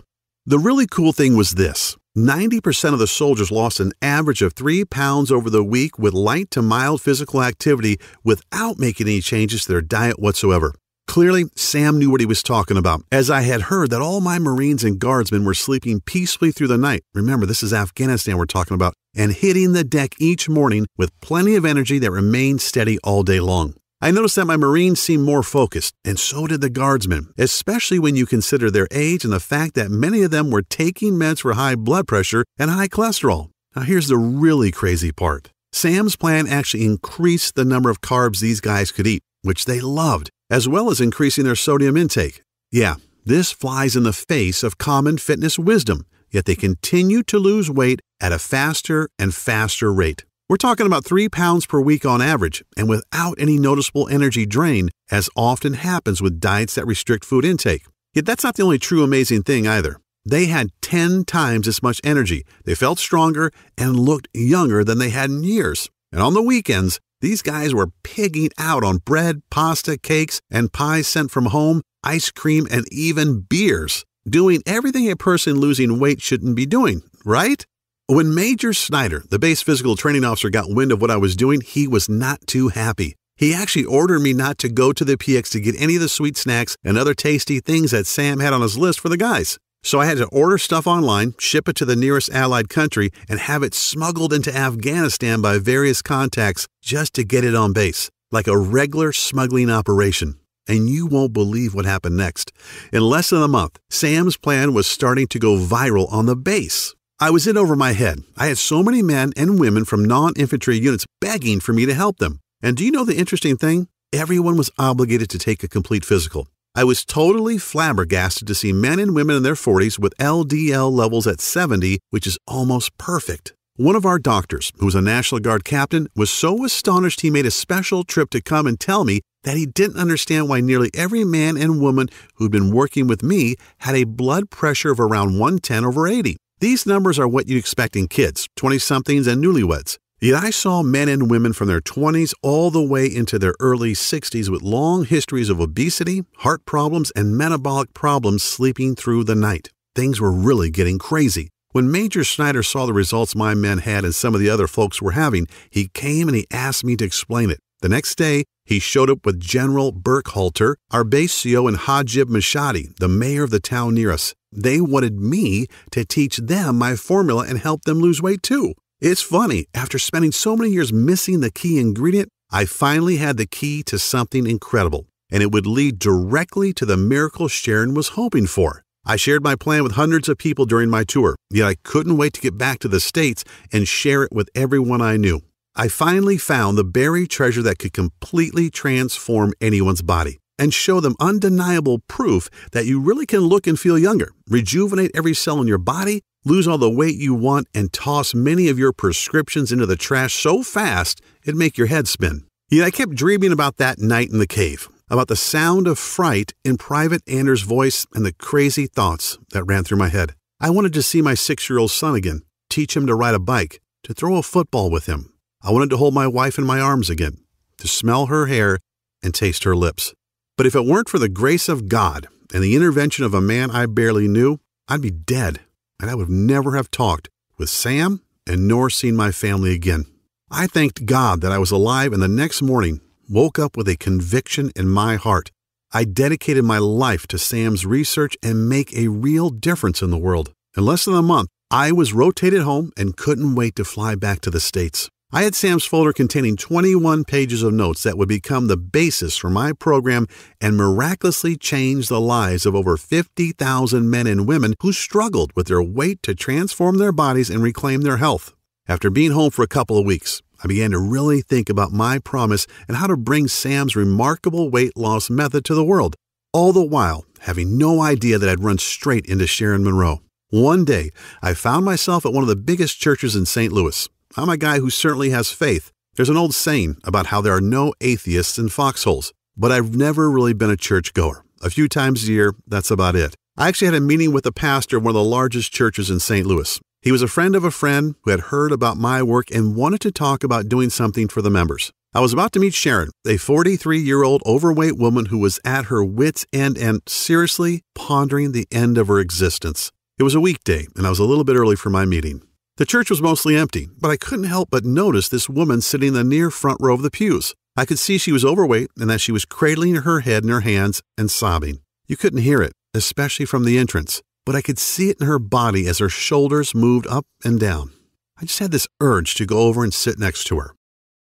The really cool thing was this. 90% of the soldiers lost an average of 3 pounds over the week with light to mild physical activity without making any changes to their diet whatsoever. Clearly, Sam knew what he was talking about, as I had heard that all my Marines and Guardsmen were sleeping peacefully through the night. Remember, this is Afghanistan we're talking about, and hitting the deck each morning with plenty of energy that remained steady all day long. I noticed that my Marines seemed more focused, and so did the Guardsmen, especially when you consider their age and the fact that many of them were taking meds for high blood pressure and high cholesterol. Now here's the really crazy part. Sam's plan actually increased the number of carbs these guys could eat, which they loved, as well as increasing their sodium intake. Yeah, this flies in the face of common fitness wisdom, yet they continue to lose weight at a faster and faster rate. We're talking about 3 pounds per week on average, and without any noticeable energy drain, as often happens with diets that restrict food intake. Yet that's not the only true amazing thing either. They had 10 times as much energy, they felt stronger, and looked younger than they had in years. And on the weekends, these guys were pigging out on bread, pasta, cakes, and pies sent from home, ice cream, and even beers, doing everything a person losing weight shouldn't be doing, right? When Major Snyder, the base physical training officer, got wind of what I was doing, he was not too happy. He actually ordered me not to go to the PX to get any of the sweet snacks and other tasty things that Sam had on his list for the guys. So I had to order stuff online, ship it to the nearest allied country, and have it smuggled into Afghanistan by various contacts just to get it on base, like a regular smuggling operation. And you won't believe what happened next. In less than a month, Sam's plan was starting to go viral on the base. I was in over my head. I had so many men and women from non-infantry units begging for me to help them. And do you know the interesting thing? Everyone was obligated to take a complete physical. I was totally flabbergasted to see men and women in their 40s with LDL levels at 70, which is almost perfect. One of our doctors, who was a National Guard captain, was so astonished he made a special trip to come and tell me that he didn't understand why nearly every man and woman who'd been working with me had a blood pressure of around 110/80. These numbers are what you'd expect in kids, 20-somethings, and newlyweds. Yet I saw men and women from their 20s all the way into their early 60s with long histories of obesity, heart problems, and metabolic problems sleeping through the night. Things were really getting crazy. When Major Snyder saw the results my men had and some of the other folks were having, he came and he asked me to explain it. The next day, he showed up with General Burkhalter, our base CO, and Hajib Mashadi, the mayor of the town near us. They wanted me to teach them my formula and help them lose weight too. It's funny, after spending so many years missing the key ingredient, I finally had the key to something incredible, and it would lead directly to the miracle Sharon was hoping for. I shared my plan with hundreds of people during my tour, yet I couldn't wait to get back to the States and share it with everyone I knew. I finally found the buried treasure that could completely transform anyone's body and show them undeniable proof that you really can look and feel younger, rejuvenate every cell in your body, lose all the weight you want, and toss many of your prescriptions into the trash so fast it'd make your head spin. Yet I kept dreaming about that night in the cave, about the sound of fright in Private Anders' voice and the crazy thoughts that ran through my head. I wanted to see my 6-year-old son again, teach him to ride a bike, to throw a football with him. I wanted to hold my wife in my arms again, to smell her hair and taste her lips. But if it weren't for the grace of God and the intervention of a man I barely knew, I'd be dead, and I would never have talked with Sam and nor seen my family again. I thanked God that I was alive, and the next morning woke up with a conviction in my heart. I dedicated my life to Sam's research and make a real difference in the world. In less than a month, I was rotated home and couldn't wait to fly back to the States. I had Sam's folder containing 21 pages of notes that would become the basis for my program and miraculously change the lives of over 50,000 men and women who struggled with their weight to transform their bodies and reclaim their health. After being home for a couple of weeks, I began to really think about my promise and how to bring Sam's remarkable weight loss method to the world, all the while having no idea that I'd run straight into Sharon Monroe. One day, I found myself at one of the biggest churches in St. Louis. I'm a guy who certainly has faith. There's an old saying about how there are no atheists in foxholes, but I've never really been a churchgoer. A few times a year, that's about it. I actually had a meeting with the pastor of one of the largest churches in St. Louis. He was a friend of a friend who had heard about my work and wanted to talk about doing something for the members. I was about to meet Sharon, a 43-year-old overweight woman who was at her wit's end and seriously pondering the end of her existence. It was a weekday, and I was a little bit early for my meeting. The church was mostly empty, but I couldn't help but notice this woman sitting in the near front row of the pews. I could see she was overweight and that she was cradling her head in her hands and sobbing. You couldn't hear it, especially from the entrance, but I could see it in her body as her shoulders moved up and down. I just had this urge to go over and sit next to her.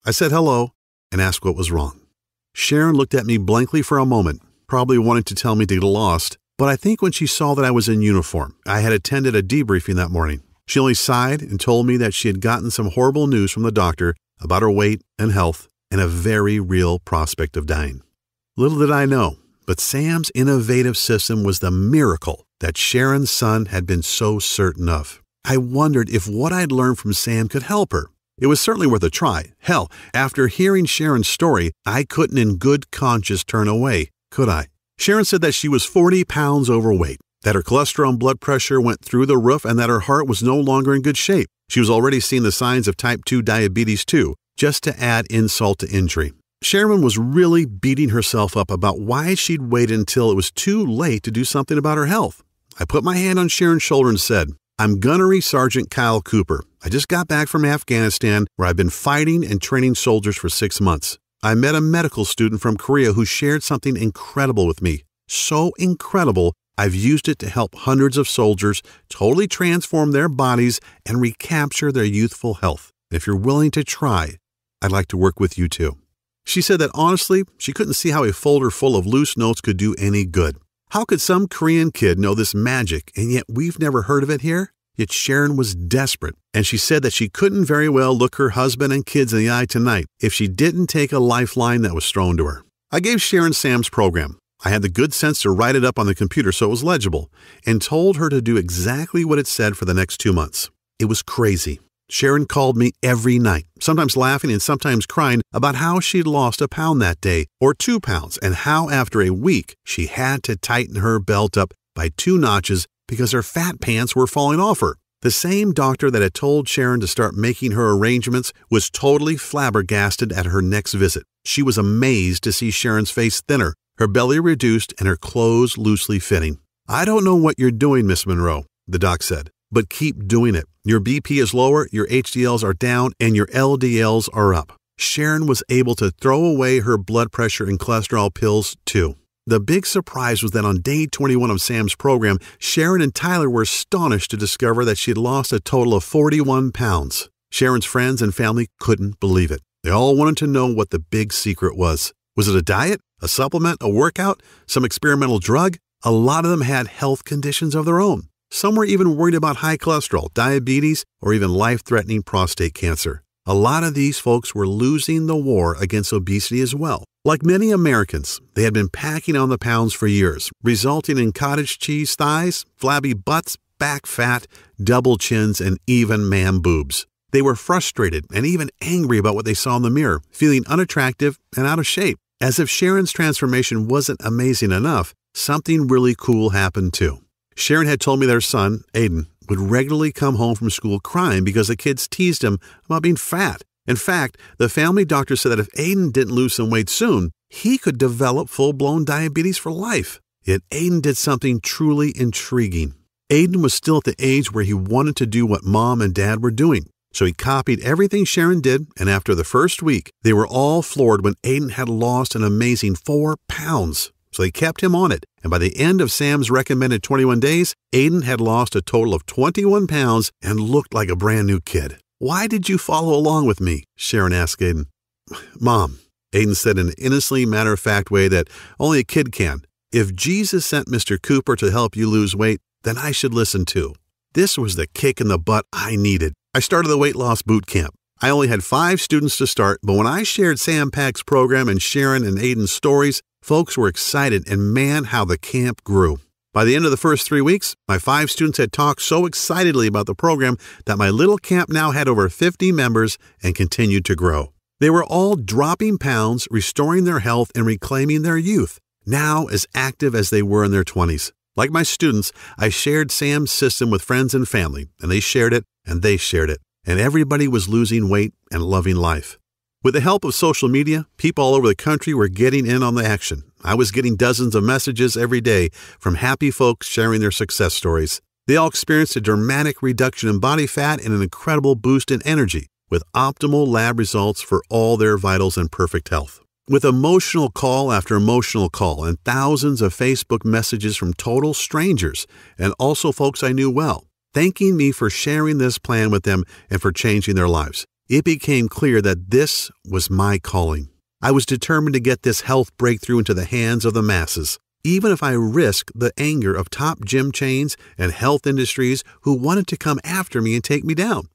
I said hello and asked what was wrong. Sharon looked at me blankly for a moment, probably wanting to tell me to get lost, but I think when she saw that I was in uniform, I had attended a debriefing that morning. She only sighed and told me that she had gotten some horrible news from the doctor about her weight and health and a very real prospect of dying. Little did I know, but Sam's innovative system was the miracle that Sharon's son had been so certain of. I wondered if what I'd learned from Sam could help her. It was certainly worth a try. Hell, after hearing Sharon's story, I couldn't in good conscience turn away, could I? Sharon said that she was 40 pounds overweight, that her cholesterol and blood pressure went through the roof, and that her heart was no longer in good shape. She was already seeing the signs of type 2 diabetes too, just to add insult to injury. Sharon was really beating herself up about why she'd waited until it was too late to do something about her health. I put my hand on Sharon's shoulder and said, "I'm Gunnery Sergeant Kyle Cooper. I just got back from Afghanistan, where I've been fighting and training soldiers for 6 months. I met a medical student from Korea who shared something incredible with me. So incredible, I've used it to help hundreds of soldiers totally transform their bodies and recapture their youthful health. If you're willing to try, I'd like to work with you too." She said that honestly, she couldn't see how a folder full of loose notes could do any good. How could some Korean kid know this magic, and yet we've never heard of it here? Yet Sharon was desperate, and she said that she couldn't very well look her husband and kids in the eye tonight if she didn't take a lifeline that was thrown to her. I gave Sharon Sam's program. I had the good sense to write it up on the computer so it was legible, and told her to do exactly what it said for the next 2 months. It was crazy. Sharon called me every night, sometimes laughing and sometimes crying about how she'd lost a pound that day, or 2 pounds, and how after a week she had to tighten her belt up by 2 notches because her fat pants were falling off her. The same doctor that had told Sharon to start making her arrangements was totally flabbergasted at her next visit. She was amazed to see Sharon's face thinner, her belly reduced, and her clothes loosely fitting. "I don't know what you're doing, Miss Monroe," the doc said, "but keep doing it. Your BP is lower, your HDLs are down, and your LDLs are up." Sharon was able to throw away her blood pressure and cholesterol pills too. The big surprise was that on day 21 of Sam's program, Sharon and Tyler were astonished to discover that she had lost a total of 41 pounds. Sharon's friends and family couldn't believe it. They all wanted to know what the big secret was. Was it a diet, a supplement, a workout, some experimental drug? A lot of them had health conditions of their own. Some were even worried about high cholesterol, diabetes, or even life-threatening prostate cancer. A lot of these folks were losing the war against obesity as well. Like many Americans, they had been packing on the pounds for years, resulting in cottage cheese thighs, flabby butts, back fat, double chins, and even man boobs. They were frustrated and even angry about what they saw in the mirror, feeling unattractive and out of shape. As if Sharon's transformation wasn't amazing enough, something really cool happened too. Sharon had told me their son, Aiden, would regularly come home from school crying because the kids teased him about being fat. In fact, the family doctor said that if Aiden didn't lose some weight soon, he could develop full-blown diabetes for life. Yet Aiden did something truly intriguing. Aiden was still at the age where he wanted to do what mom and dad were doing. So he copied everything Sharon did, and after the first week, they were all floored when Aiden had lost an amazing 4 pounds. So they kept him on it, and by the end of Sam's recommended 21 days, Aiden had lost a total of 21 pounds and looked like a brand new kid. "Why did you follow along with me?" Sharon asked Aiden. "Mom," Aiden said in an innocently matter-of-fact way that only a kid can, "if Jesus sent Mr. Cooper to help you lose weight, then I should listen too." This was the kick in the butt I needed. I started the weight loss boot camp. I only had 5 students to start, but when I shared Sam Pack's program and Sharon and Aiden's stories, folks were excited, and man, how the camp grew. By the end of the first 3 weeks, my 5 students had talked so excitedly about the program that my little camp now had over 50 members and continued to grow. They were all dropping pounds, restoring their health, and reclaiming their youth, now as active as they were in their 20s. Like my students, I shared Sam's system with friends and family, and they shared it, and they shared it, and everybody was losing weight and loving life. With the help of social media, people all over the country were getting in on the action. I was getting dozens of messages every day from happy folks sharing their success stories. They all experienced a dramatic reduction in body fat and an incredible boost in energy, with optimal lab results for all their vitals and perfect health. With emotional call after emotional call and thousands of Facebook messages from total strangers and also folks I knew well, thanking me for sharing this plan with them and for changing their lives, it became clear that this was my calling. I was determined to get this health breakthrough into the hands of the masses, even if I risked the anger of top gym chains and health industries who wanted to come after me and take me down.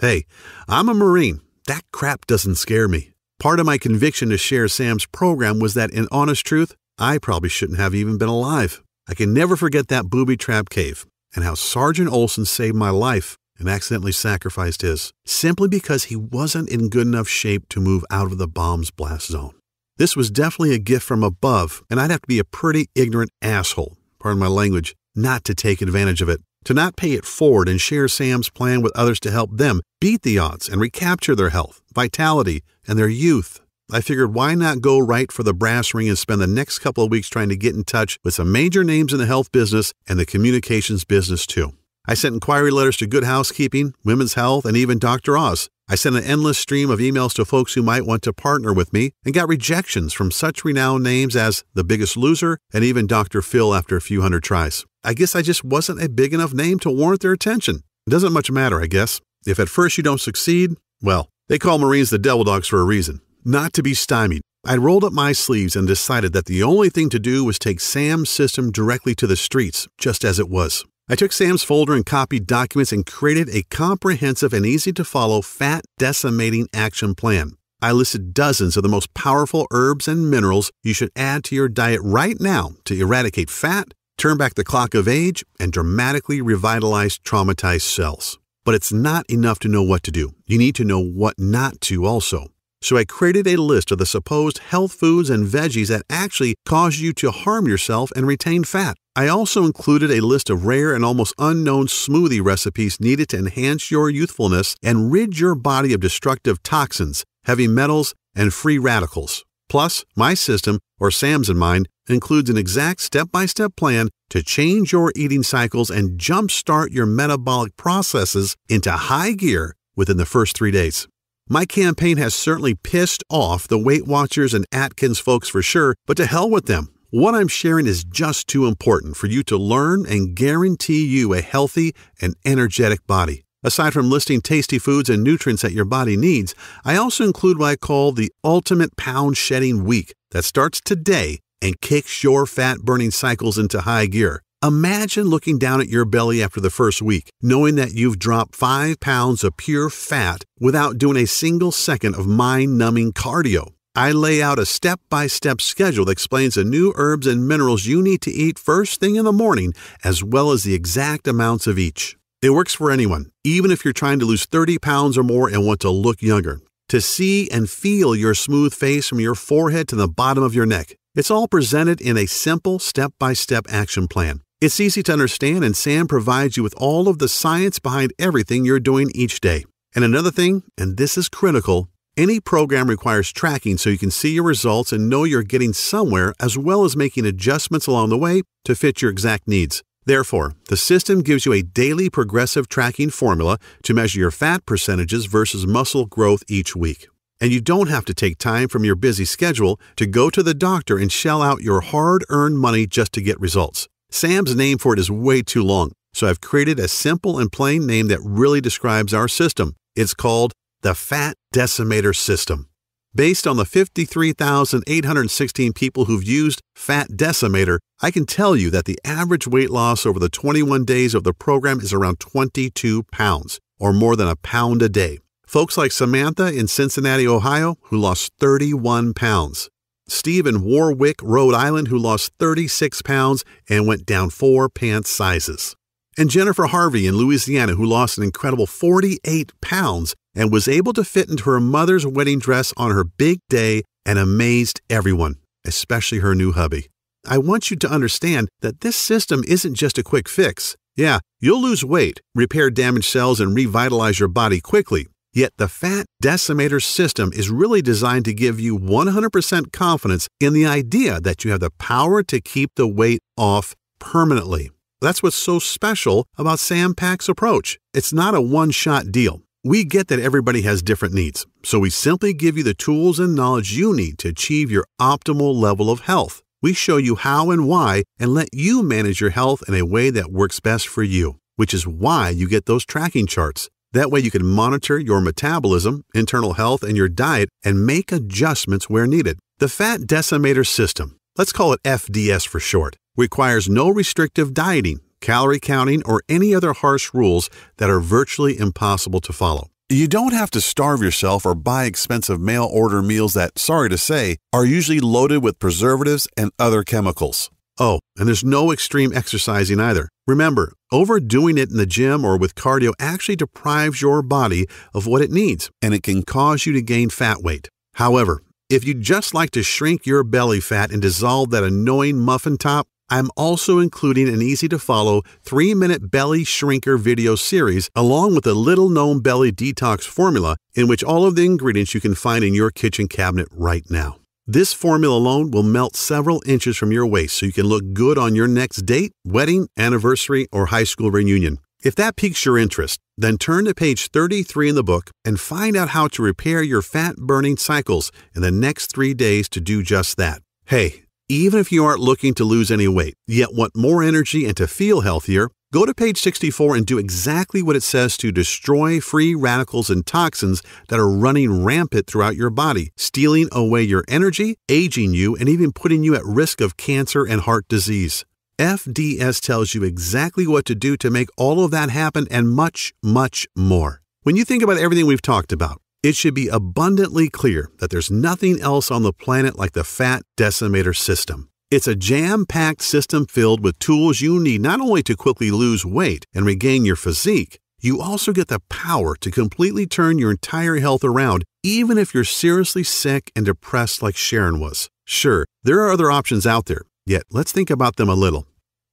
Hey, I'm a Marine. That crap doesn't scare me. Part of my conviction to share Sam's program was that, in honest truth, I probably shouldn't have even been alive. I can never forget that booby trap cave and how Sergeant Olson saved my life and accidentally sacrificed his, simply because he wasn't in good enough shape to move out of the bomb's blast zone. This was definitely a gift from above, and I'd have to be a pretty ignorant asshole, pardon my language, not to take advantage of it, to not pay it forward and share Sam's plan with others to help them beat the odds and recapture their health, vitality, and their youth. I figured, why not go right for the brass ring and spend the next couple of weeks trying to get in touch with some major names in the health business and the communications business too. I sent inquiry letters to Good Housekeeping, Women's Health, and even Dr. Oz. I sent an endless stream of emails to folks who might want to partner with me and got rejections from such renowned names as The Biggest Loser and even Dr. Phil after a few hundred tries. I guess I just wasn't a big enough name to warrant their attention. It doesn't much matter, I guess. If at first you don't succeed, well, they call Marines the devil dogs for a reason. Not to be stymied, I rolled up my sleeves and decided that the only thing to do was take Sam's system directly to the streets, just as it was. I took Sam's folder and copied documents and created a comprehensive and easy-to-follow fat decimating action plan. I listed dozens of the most powerful herbs and minerals you should add to your diet right now to eradicate fat, turn back the clock of age, and dramatically revitalize traumatized cells. But it's not enough to know what to do. You need to know what not to also. So I created a list of the supposed health foods and veggies that actually cause you to harm yourself and retain fat. I also included a list of rare and almost unknown smoothie recipes needed to enhance your youthfulness and rid your body of destructive toxins, heavy metals, and free radicals. Plus, my system, or Sam's in mine, includes an exact step-by-step plan to change your eating cycles and jumpstart your metabolic processes into high gear within the first 3 days. My campaign has certainly pissed off the Weight Watchers and Atkins folks for sure, but to hell with them. What I'm sharing is just too important for you to learn and guarantee you a healthy and energetic body. Aside from listing tasty foods and nutrients that your body needs, I also include what I call the Ultimate Pound Shedding Week that starts today and kicks your fat-burning cycles into high gear. Imagine looking down at your belly after the first week, knowing that you've dropped 5 pounds of pure fat without doing a single second of mind-numbing cardio. I lay out a step-by-step schedule that explains the new herbs and minerals you need to eat first thing in the morning, as well as the exact amounts of each. It works for anyone, even if you're trying to lose 30 pounds or more and want to look younger. To see and feel your smooth face from your forehead to the bottom of your neck. It's all presented in a simple step-by-step action plan. It's easy to understand, and Sam provides you with all of the science behind everything you're doing each day. And another thing, and this is critical, any program requires tracking so you can see your results and know you're getting somewhere, as well as making adjustments along the way to fit your exact needs. Therefore, the system gives you a daily progressive tracking formula to measure your fat percentages versus muscle growth each week. And you don't have to take time from your busy schedule to go to the doctor and shell out your hard-earned money just to get results. Sam's name for it is way too long, so I've created a simple and plain name that really describes our system. It's called the Fat Decimator System. Based on the 53,816 people who've used Fat Decimator, I can tell you that the average weight loss over the 21 days of the program is around 22 pounds, or more than a pound a day. Folks like Samantha in Cincinnati, Ohio, who lost 31 pounds. Steve in Warwick, Rhode Island, who lost 36 pounds and went down 4 pants sizes. And Jennifer Harvey in Louisiana, who lost an incredible 48 pounds and was able to fit into her mother's wedding dress on her big day and amazed everyone, especially her new hubby. I want you to understand that this system isn't just a quick fix. Yeah, you'll lose weight, repair damaged cells, and revitalize your body quickly. Yet the Fat Decimator system is really designed to give you 100% confidence in the idea that you have the power to keep the weight off permanently. That's what's so special about Sam Pak's approach. It's not a one-shot deal. We get that everybody has different needs, so we simply give you the tools and knowledge you need to achieve your optimal level of health. We show you how and why and let you manage your health in a way that works best for you, which is why you get those tracking charts. That way you can monitor your metabolism, internal health, and your diet and make adjustments where needed. The Fat Decimator system, let's call it FDS for short, requires no restrictive dieting, calorie counting, or any other harsh rules that are virtually impossible to follow. You don't have to starve yourself or buy expensive mail-order meals that, sorry to say, are usually loaded with preservatives and other chemicals. Oh, and there's no extreme exercising either. Remember, overdoing it in the gym or with cardio actually deprives your body of what it needs, and it can cause you to gain fat weight. However, if you'd just like to shrink your belly fat and dissolve that annoying muffin top, I'm also including an easy-to-follow 3-minute belly shrinker video series along with a little-known belly detox formula in which all of the ingredients you can find in your kitchen cabinet right now. This formula alone will melt several inches from your waist so you can look good on your next date, wedding, anniversary, or high school reunion. If that piques your interest, then turn to page 33 in the book and find out how to repair your fat-burning cycles in the next 3 days to do just that. Hey, even if you aren't looking to lose any weight, yet want more energy and to feel healthier, go to page 64 and do exactly what it says to destroy free radicals and toxins that are running rampant throughout your body, stealing away your energy, aging you, and even putting you at risk of cancer and heart disease. FDS tells you exactly what to do to make all of that happen and much, much more. When you think about everything we've talked about, it should be abundantly clear that there's nothing else on the planet like the Fat Decimator system. It's a jam-packed system filled with tools you need not only to quickly lose weight and regain your physique, you also get the power to completely turn your entire health around, even if you're seriously sick and depressed like Sharon was. Sure, there are other options out there, yet let's think about them a little.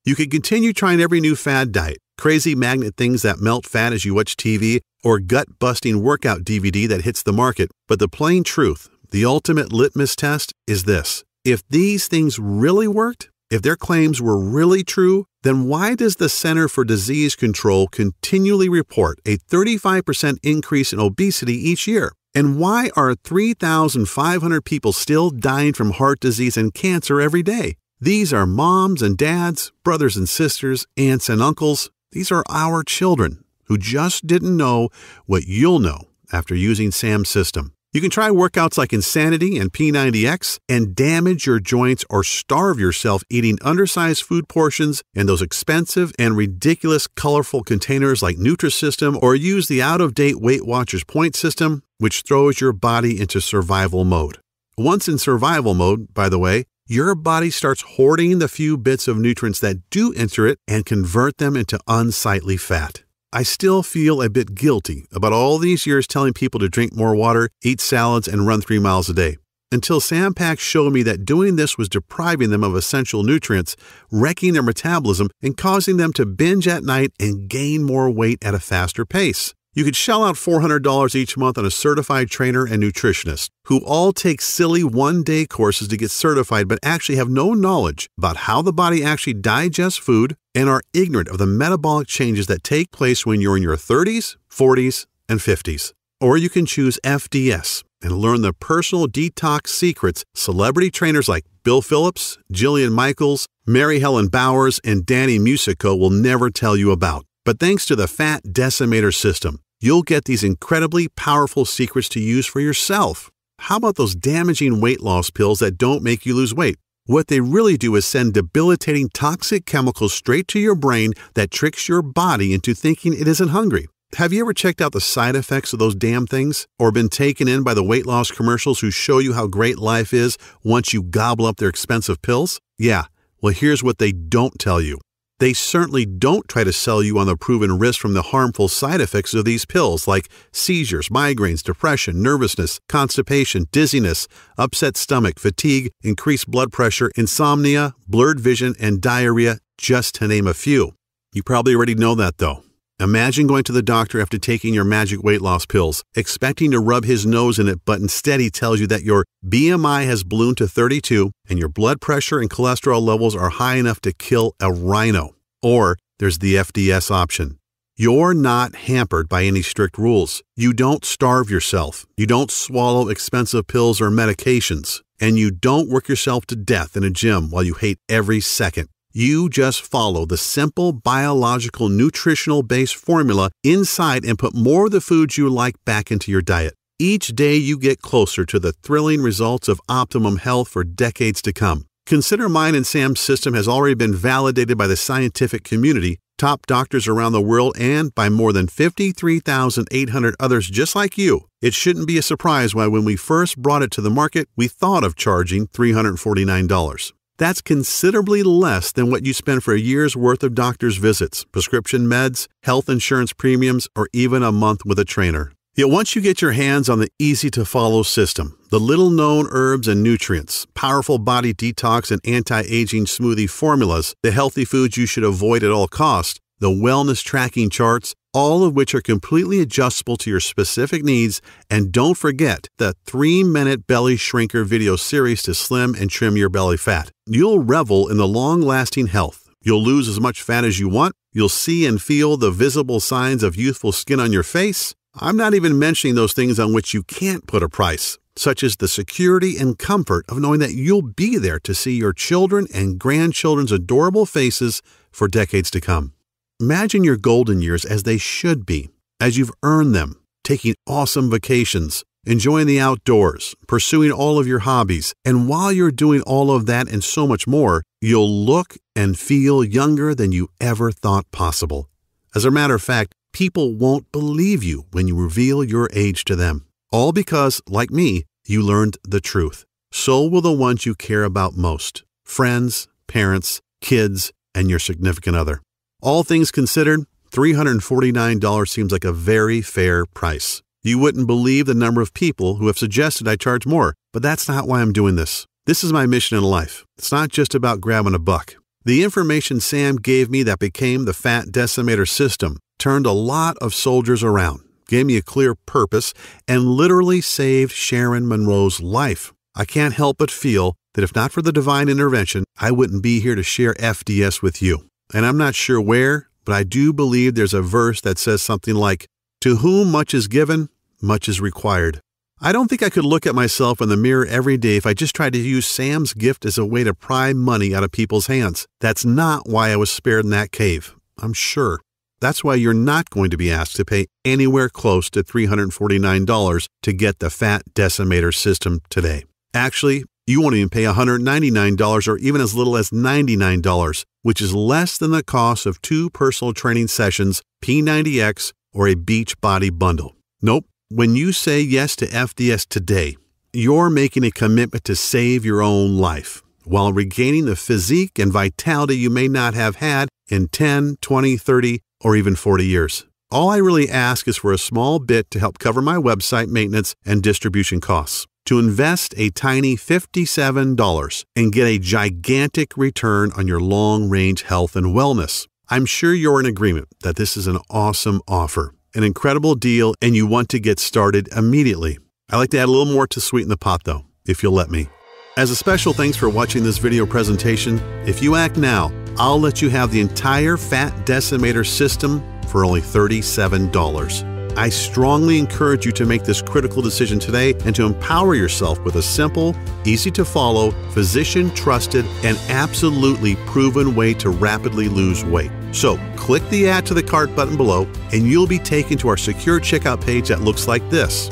You could continue trying every new fad diet, crazy magnet things that melt fat as you watch TV, or gut-busting workout DVD that hits the market, but the plain truth, the ultimate litmus test, is this. If these things really worked, if their claims were really true, then why does the Center for Disease Control continually report a 35% increase in obesity each year? And why are 3,500 people still dying from heart disease and cancer every day? These are moms and dads, brothers and sisters, aunts and uncles. These are our children who just didn't know what you'll know after using Sam's system. You can try workouts like Insanity and P90X and damage your joints or starve yourself eating undersized food portions in those expensive and ridiculous colorful containers like Nutrisystem, or use the out-of-date Weight Watchers point system, which throws your body into survival mode. Once in survival mode, by the way, your body starts hoarding the few bits of nutrients that do enter it and convert them into unsightly fat. I still feel a bit guilty about all these years telling people to drink more water, eat salads, and run 3 miles a day, until Sam Pack showed me that doing this was depriving them of essential nutrients, wrecking their metabolism, and causing them to binge at night and gain more weight at a faster pace. You could shell out $400 each month on a certified trainer and nutritionist who all take silly one-day courses to get certified but actually have no knowledge about how the body actually digests food and are ignorant of the metabolic changes that take place when you're in your 30s, 40s, and 50s. Or you can choose FDS and learn the personal detox secrets celebrity trainers like Bill Phillips, Jillian Michaels, Mary Helen Bowers, and Danny Musico will never tell you about. But thanks to the Fat Decimator system, you'll get these incredibly powerful secrets to use for yourself. How about those damaging weight loss pills that don't make you lose weight? What they really do is send debilitating toxic chemicals straight to your brain that tricks your body into thinking it isn't hungry. Have you ever checked out the side effects of those damn things? Or been taken in by the weight loss commercials who show you how great life is once you gobble up their expensive pills? Yeah, well, here's what they don't tell you. They certainly don't try to sell you on the proven risk from the harmful side effects of these pills like seizures, migraines, depression, nervousness, constipation, dizziness, upset stomach, fatigue, increased blood pressure, insomnia, blurred vision, and diarrhea, just to name a few. You probably already know that though. Imagine going to the doctor after taking your magic weight loss pills, expecting to rub his nose in it, but instead he tells you that your BMI has ballooned to 32 and your blood pressure and cholesterol levels are high enough to kill a rhino. Or there's the FDS option. You're not hampered by any strict rules. You don't starve yourself. You don't swallow expensive pills or medications. And you don't work yourself to death in a gym while you hate every second. You just follow the simple biological nutritional-based formula inside and put more of the foods you like back into your diet. Each day you get closer to the thrilling results of optimum health for decades to come. Consider mine and Sam's system has already been validated by the scientific community, top doctors around the world, and by more than 53,800 others just like you. It shouldn't be a surprise why when we first brought it to the market, we thought of charging $349. That's considerably less than what you spend for a year's worth of doctor's visits, prescription meds, health insurance premiums, or even a month with a trainer. Yet once you get your hands on the easy-to-follow system, the little-known herbs and nutrients, powerful body detox and anti-aging smoothie formulas, the healthy foods you should avoid at all costs, the wellness tracking charts, all of which are completely adjustable to your specific needs, and don't forget the 3-minute belly shrinker video series to slim and trim your belly fat. You'll revel in the long-lasting health. You'll lose as much fat as you want. You'll see and feel the visible signs of youthful skin on your face. I'm not even mentioning those things on which you can't put a price, such as the security and comfort of knowing that you'll be there to see your children and grandchildren's adorable faces for decades to come. Imagine your golden years as they should be, as you've earned them, taking awesome vacations, enjoying the outdoors, pursuing all of your hobbies, and while you're doing all of that and so much more, you'll look and feel younger than you ever thought possible. As a matter of fact, people won't believe you when you reveal your age to them. All because, like me, you learned the truth. So will the ones you care about most. Friends, parents, kids, and your significant other. All things considered, $349 seems like a very fair price. You wouldn't believe the number of people who have suggested I charge more, but that's not why I'm doing this. This is my mission in life. It's not just about grabbing a buck. The information Sam gave me that became the Fat Decimator system turned a lot of soldiers around, gave me a clear purpose, and literally saved Sharon Monroe's life. I can't help but feel that if not for the divine intervention, I wouldn't be here to share FDS with you. And I'm not sure where, but I do believe there's a verse that says something like, "To whom much is given, much is required." I don't think I could look at myself in the mirror every day if I just tried to use Sam's gift as a way to pry money out of people's hands. That's not why I was spared in that cave, I'm sure. That's why you're not going to be asked to pay anywhere close to $349 to get the Fat Decimator system today. Actually, you won't even pay $199 or even as little as $99, which is less than the cost of 2 personal training sessions, P90X, or a Beachbody bundle. Nope. When you say yes to FDS today, you're making a commitment to save your own life while regaining the physique and vitality you may not have had in 10, 20, 30, or even 40 years. All I really ask is for a small bit to help cover my website maintenance and distribution costs, to invest a tiny $57 and get a gigantic return on your long-range health and wellness. I'm sure you're in agreement that this is an awesome offer, an incredible deal, and you want to get started immediately. I'd like to add a little more to sweeten the pot though, if you'll let me. As a special thanks for watching this video presentation, if you act now, I'll let you have the entire Fat Decimator system for only $37. I strongly encourage you to make this critical decision today and to empower yourself with a simple, easy-to-follow, physician-trusted, and absolutely proven way to rapidly lose weight. So click the Add to the Cart button below, and you'll be taken to our secure checkout page that looks like this.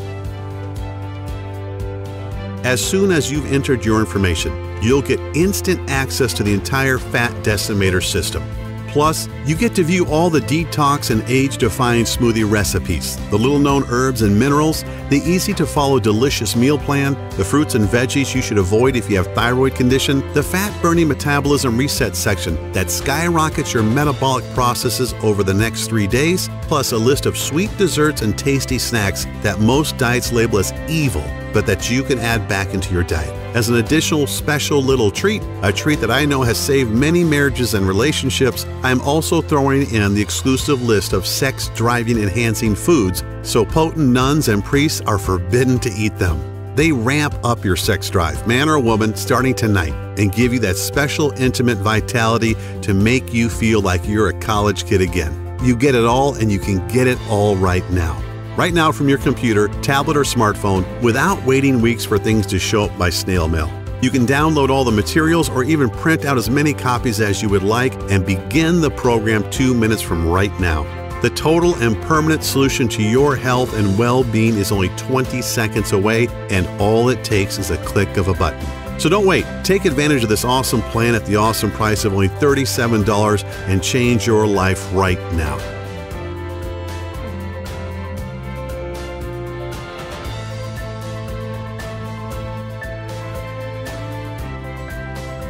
As soon as you've entered your information, you'll get instant access to the entire Fat Decimator system. Plus, you get to view all the detox and age-defying smoothie recipes, the little-known herbs and minerals, the easy-to-follow delicious meal plan, the fruits and veggies you should avoid if you have thyroid condition, the fat-burning metabolism reset section that skyrockets your metabolic processes over the next 3 days, plus a list of sweet desserts and tasty snacks that most diets label as evil, but that you can add back into your diet. As an additional special little treat, a treat that I know has saved many marriages and relationships, I'm also throwing in the exclusive list of sex-driving enhancing foods, so potent nuns and priests are forbidden to eat them. They ramp up your sex drive, man or woman, starting tonight, and give you that special intimate vitality to make you feel like you're a college kid again. You get it all, and you can get it all right now. Right now from your computer, tablet, or smartphone without waiting weeks for things to show up by snail mail. You can download all the materials or even print out as many copies as you would like and begin the program 2 minutes from right now. The total and permanent solution to your health and well-being is only 20 seconds away, and all it takes is a click of a button. So don't wait. Take advantage of this awesome plan at the awesome price of only $37 and change your life right now.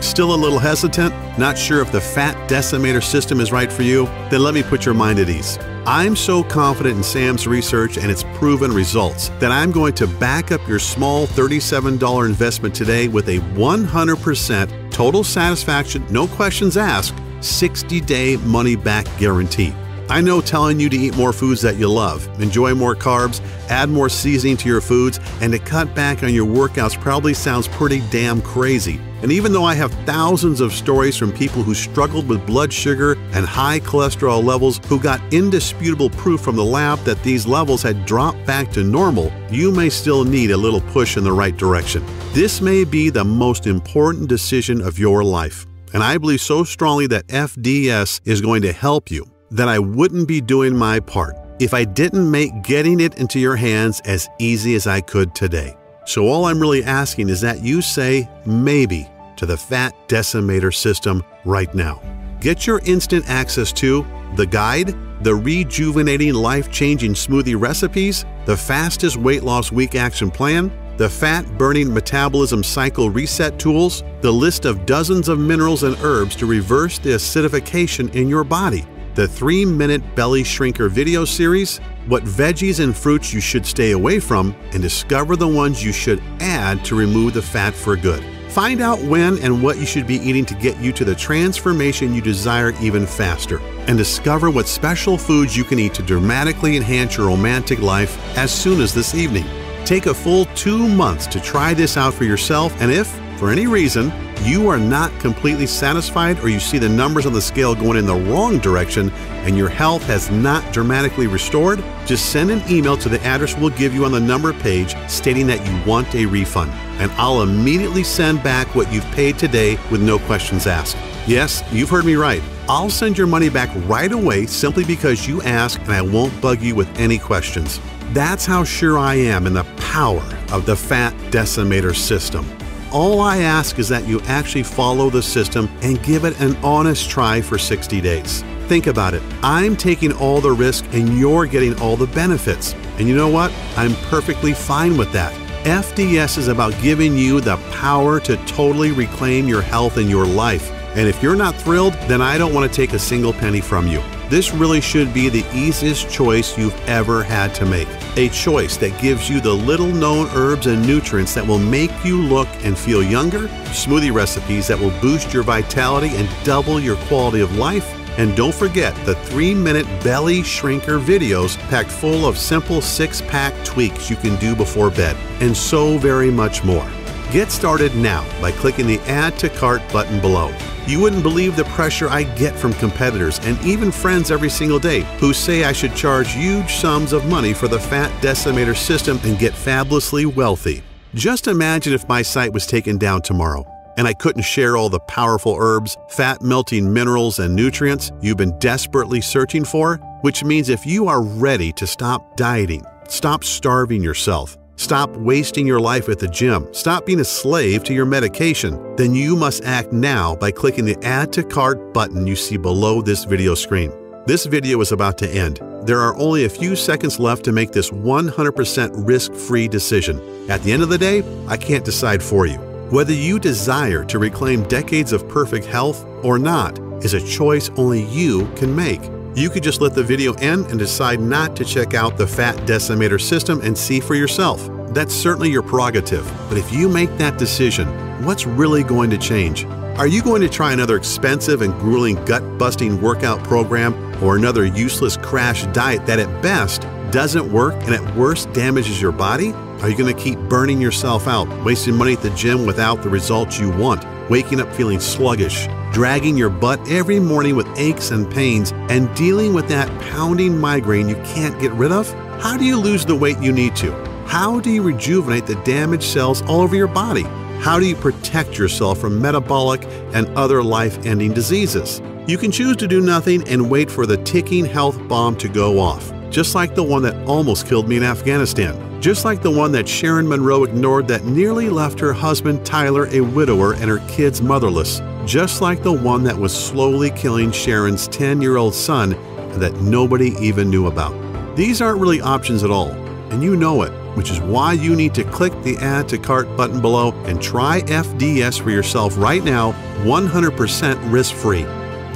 Still a little hesitant? Not sure if the Fat Decimator system is right for you? Then let me put your mind at ease. I'm so confident in Sam's research and its proven results that I'm going to back up your small $37 investment today with a 100% total satisfaction, no questions asked, 60-day money-back guarantee. I know telling you to eat more foods that you love, enjoy more carbs, add more seasoning to your foods, and to cut back on your workouts probably sounds pretty damn crazy. And even though I have thousands of stories from people who struggled with blood sugar and high cholesterol levels who got indisputable proof from the lab that these levels had dropped back to normal, you may still need a little push in the right direction. This may be the most important decision of your life, and I believe so strongly that FDS is going to help you that I wouldn't be doing my part if I didn't make getting it into your hands as easy as I could today. So all I'm really asking is that you say maybe to the Fat Decimator system right now. Get your instant access to the guide, the rejuvenating life-changing smoothie recipes, the fastest weight loss week action plan, the fat-burning metabolism cycle reset tools, the list of dozens of minerals and herbs to reverse the acidification in your body, the 3-minute belly shrinker video series, what veggies and fruits you should stay away from, and discover the ones you should add to remove the fat for good. Find out when and what you should be eating to get you to the transformation you desire even faster. And discover what special foods you can eat to dramatically enhance your romantic life as soon as this evening. Take a full 2 months to try this out for yourself, and if, for any reason you are not completely satisfied or you see the numbers on the scale going in the wrong direction and your health has not dramatically restored, just send an email to the address we'll give you on the number page stating that you want a refund, and I'll immediately send back what you've paid today with no questions asked. Yes, you've heard me right. I'll send your money back right away simply because you asked, and I won't bug you with any questions. That's how sure I am in the power of the Fat Decimator system. All I ask is that you actually follow the system and give it an honest try for 60 days. Think about it. I'm taking all the risk and you're getting all the benefits. And you know what? I'm perfectly fine with that. FDS is about giving you the power to totally reclaim your health and your life. And if you're not thrilled, then I don't want to take a single penny from you. This really should be the easiest choice you've ever had to make. A choice that gives you the little-known herbs and nutrients that will make you look and feel younger, smoothie recipes that will boost your vitality and double your quality of life, and don't forget the 3-minute belly shrinker videos packed full of simple 6-pack tweaks you can do before bed, and so very much more. Get started now by clicking the Add to Cart button below. You wouldn't believe the pressure I get from competitors and even friends every single day who say I should charge huge sums of money for the Fat Decimator system and get fabulously wealthy. Just imagine if my site was taken down tomorrow and I couldn't share all the powerful herbs, fat-melting minerals, and nutrients you've been desperately searching for, which means if you are ready to stop dieting, stop starving yourself, stop wasting your life at the gym, stop being a slave to your medication, then you must act now by clicking the Add to Cart button you see below this video screen. This video is about to end. There are only a few seconds left to make this 100% risk-free decision. At the end of the day, I can't decide for you. Whether you desire to reclaim decades of perfect health or not is a choice only you can make. You could just let the video end and decide not to check out the Fat Decimator system and see for yourself. That's certainly your prerogative, but if you make that decision, what's really going to change? Are you going to try another expensive and grueling gut-busting workout program or another useless crash diet that at best doesn't work and at worst damages your body? Are you going to keep burning yourself out, wasting money at the gym without the results you want, waking up feeling sluggish, dragging your butt every morning with aches and pains, and dealing with that pounding migraine you can't get rid of? How do you lose the weight you need to? How do you rejuvenate the damaged cells all over your body? How do you protect yourself from metabolic and other life-ending diseases? You can choose to do nothing and wait for the ticking health bomb to go off, just like the one that almost killed me in Afghanistan. Just like the one that Sharon Monroe ignored that nearly left her husband Tyler a widower and her kids motherless. Just like the one that was slowly killing Sharon's 10-year-old son and that nobody even knew about. These aren't really options at all, and you know it, which is why you need to click the Add to Cart button below and try FDS for yourself right now, 100% risk-free.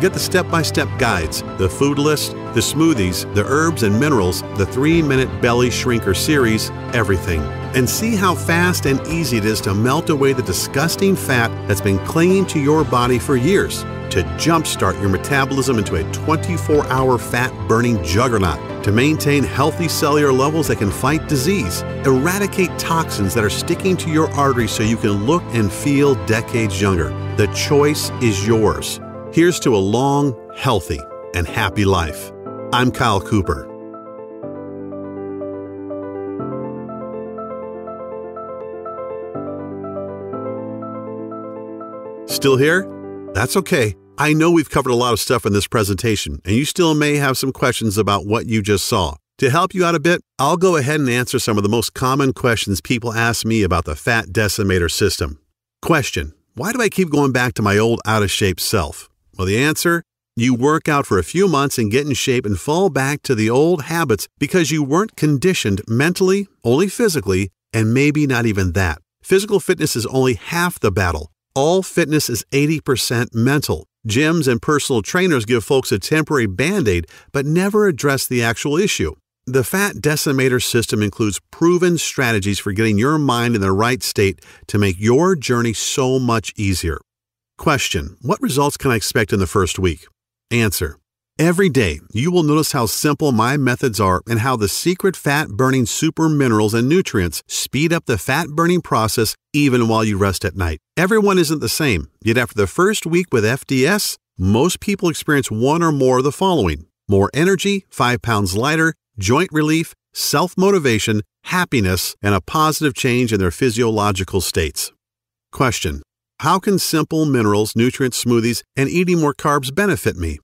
Get the step-by-step guides, the food list, the smoothies, the herbs and minerals, the 3-minute belly shrinker series, everything. And see how fast and easy it is to melt away the disgusting fat that's been clinging to your body for years, to jumpstart your metabolism into a 24-hour fat-burning juggernaut, to maintain healthy cellular levels that can fight disease, eradicate toxins that are sticking to your arteries so you can look and feel decades younger. The choice is yours. Here's to a long, healthy, and happy life. I'm Kyle Cooper. Still here? That's okay. I know we've covered a lot of stuff in this presentation, and you still may have some questions about what you just saw. To help you out a bit, I'll go ahead and answer some of the most common questions people ask me about the Fat Decimator system. Question: why do I keep going back to my old out-of-shape self? Well, the answer: you work out for a few months and get in shape and fall back to the old habits because you weren't conditioned mentally, only physically, and maybe not even that. Physical fitness is only half the battle. All fitness is 80% mental. Gyms and personal trainers give folks a temporary Band-Aid, but never address the actual issue. The Fat Decimator system includes proven strategies for getting your mind in the right state to make your journey so much easier. Question: what results can I expect in the first week? Answer: Every day, you will notice how simple my methods are and how the secret fat-burning super minerals and nutrients speed up the fat-burning process even while you rest at night. Everyone isn't the same, yet after the first week with FDS, most people experience one or more of the following: more energy, 5 pounds lighter, joint relief, self-motivation, happiness, and a positive change in their physiological states. Question: how can simple minerals, nutrient smoothies, and eating more carbs benefit me?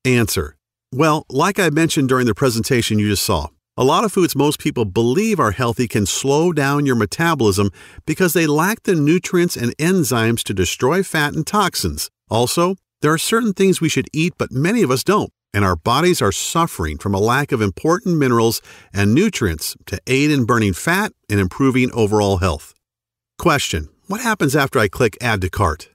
Answer: well, like I mentioned during the presentation you just saw, a lot of foods most people believe are healthy can slow down your metabolism because they lack the nutrients and enzymes to destroy fat and toxins. Also, there are certain things we should eat but many of us don't, and our bodies are suffering from a lack of important minerals and nutrients to aid in burning fat and improving overall health. Question: what happens after I click Add to Cart?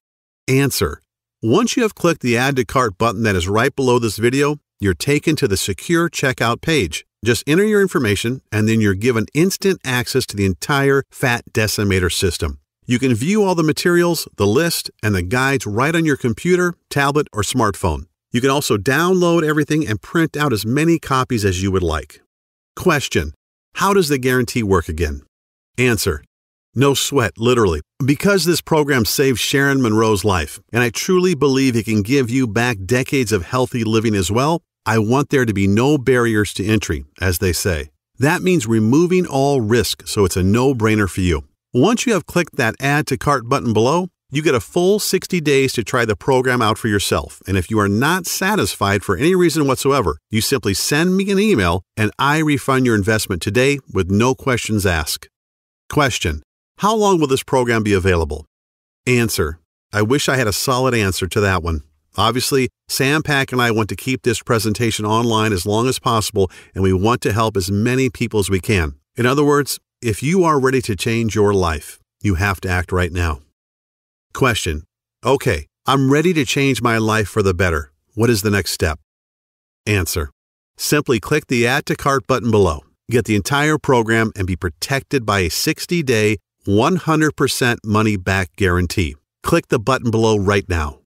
Answer: once you have clicked the Add to Cart button that is right below this video, you're taken to the secure checkout page. Just enter your information, and then you're given instant access to the entire Fat Decimator system. You can view all the materials, the list, and the guides right on your computer, tablet, or smartphone. You can also download everything and print out as many copies as you would like. Question: how does the guarantee work again? Answer: no sweat, literally. Because this program saved Sharon Monroe's life, and I truly believe it can give you back decades of healthy living as well, I want there to be no barriers to entry, as they say. That means removing all risk, so it's a no-brainer for you. Once you have clicked that Add to Cart button below, you get a full 60 days to try the program out for yourself, and if you are not satisfied for any reason whatsoever, you simply send me an email and I refund your investment today with no questions asked. Question: how long will this program be available? Answer: I wish I had a solid answer to that one. Obviously, Sam Pack and I want to keep this presentation online as long as possible, and we want to help as many people as we can. In other words, if you are ready to change your life, you have to act right now. Question: okay, I'm ready to change my life for the better. What is the next step? Answer: simply click the Add to Cart button below. Get the entire program and be protected by a 60-day, 100% money-back guarantee. Click the button below right now.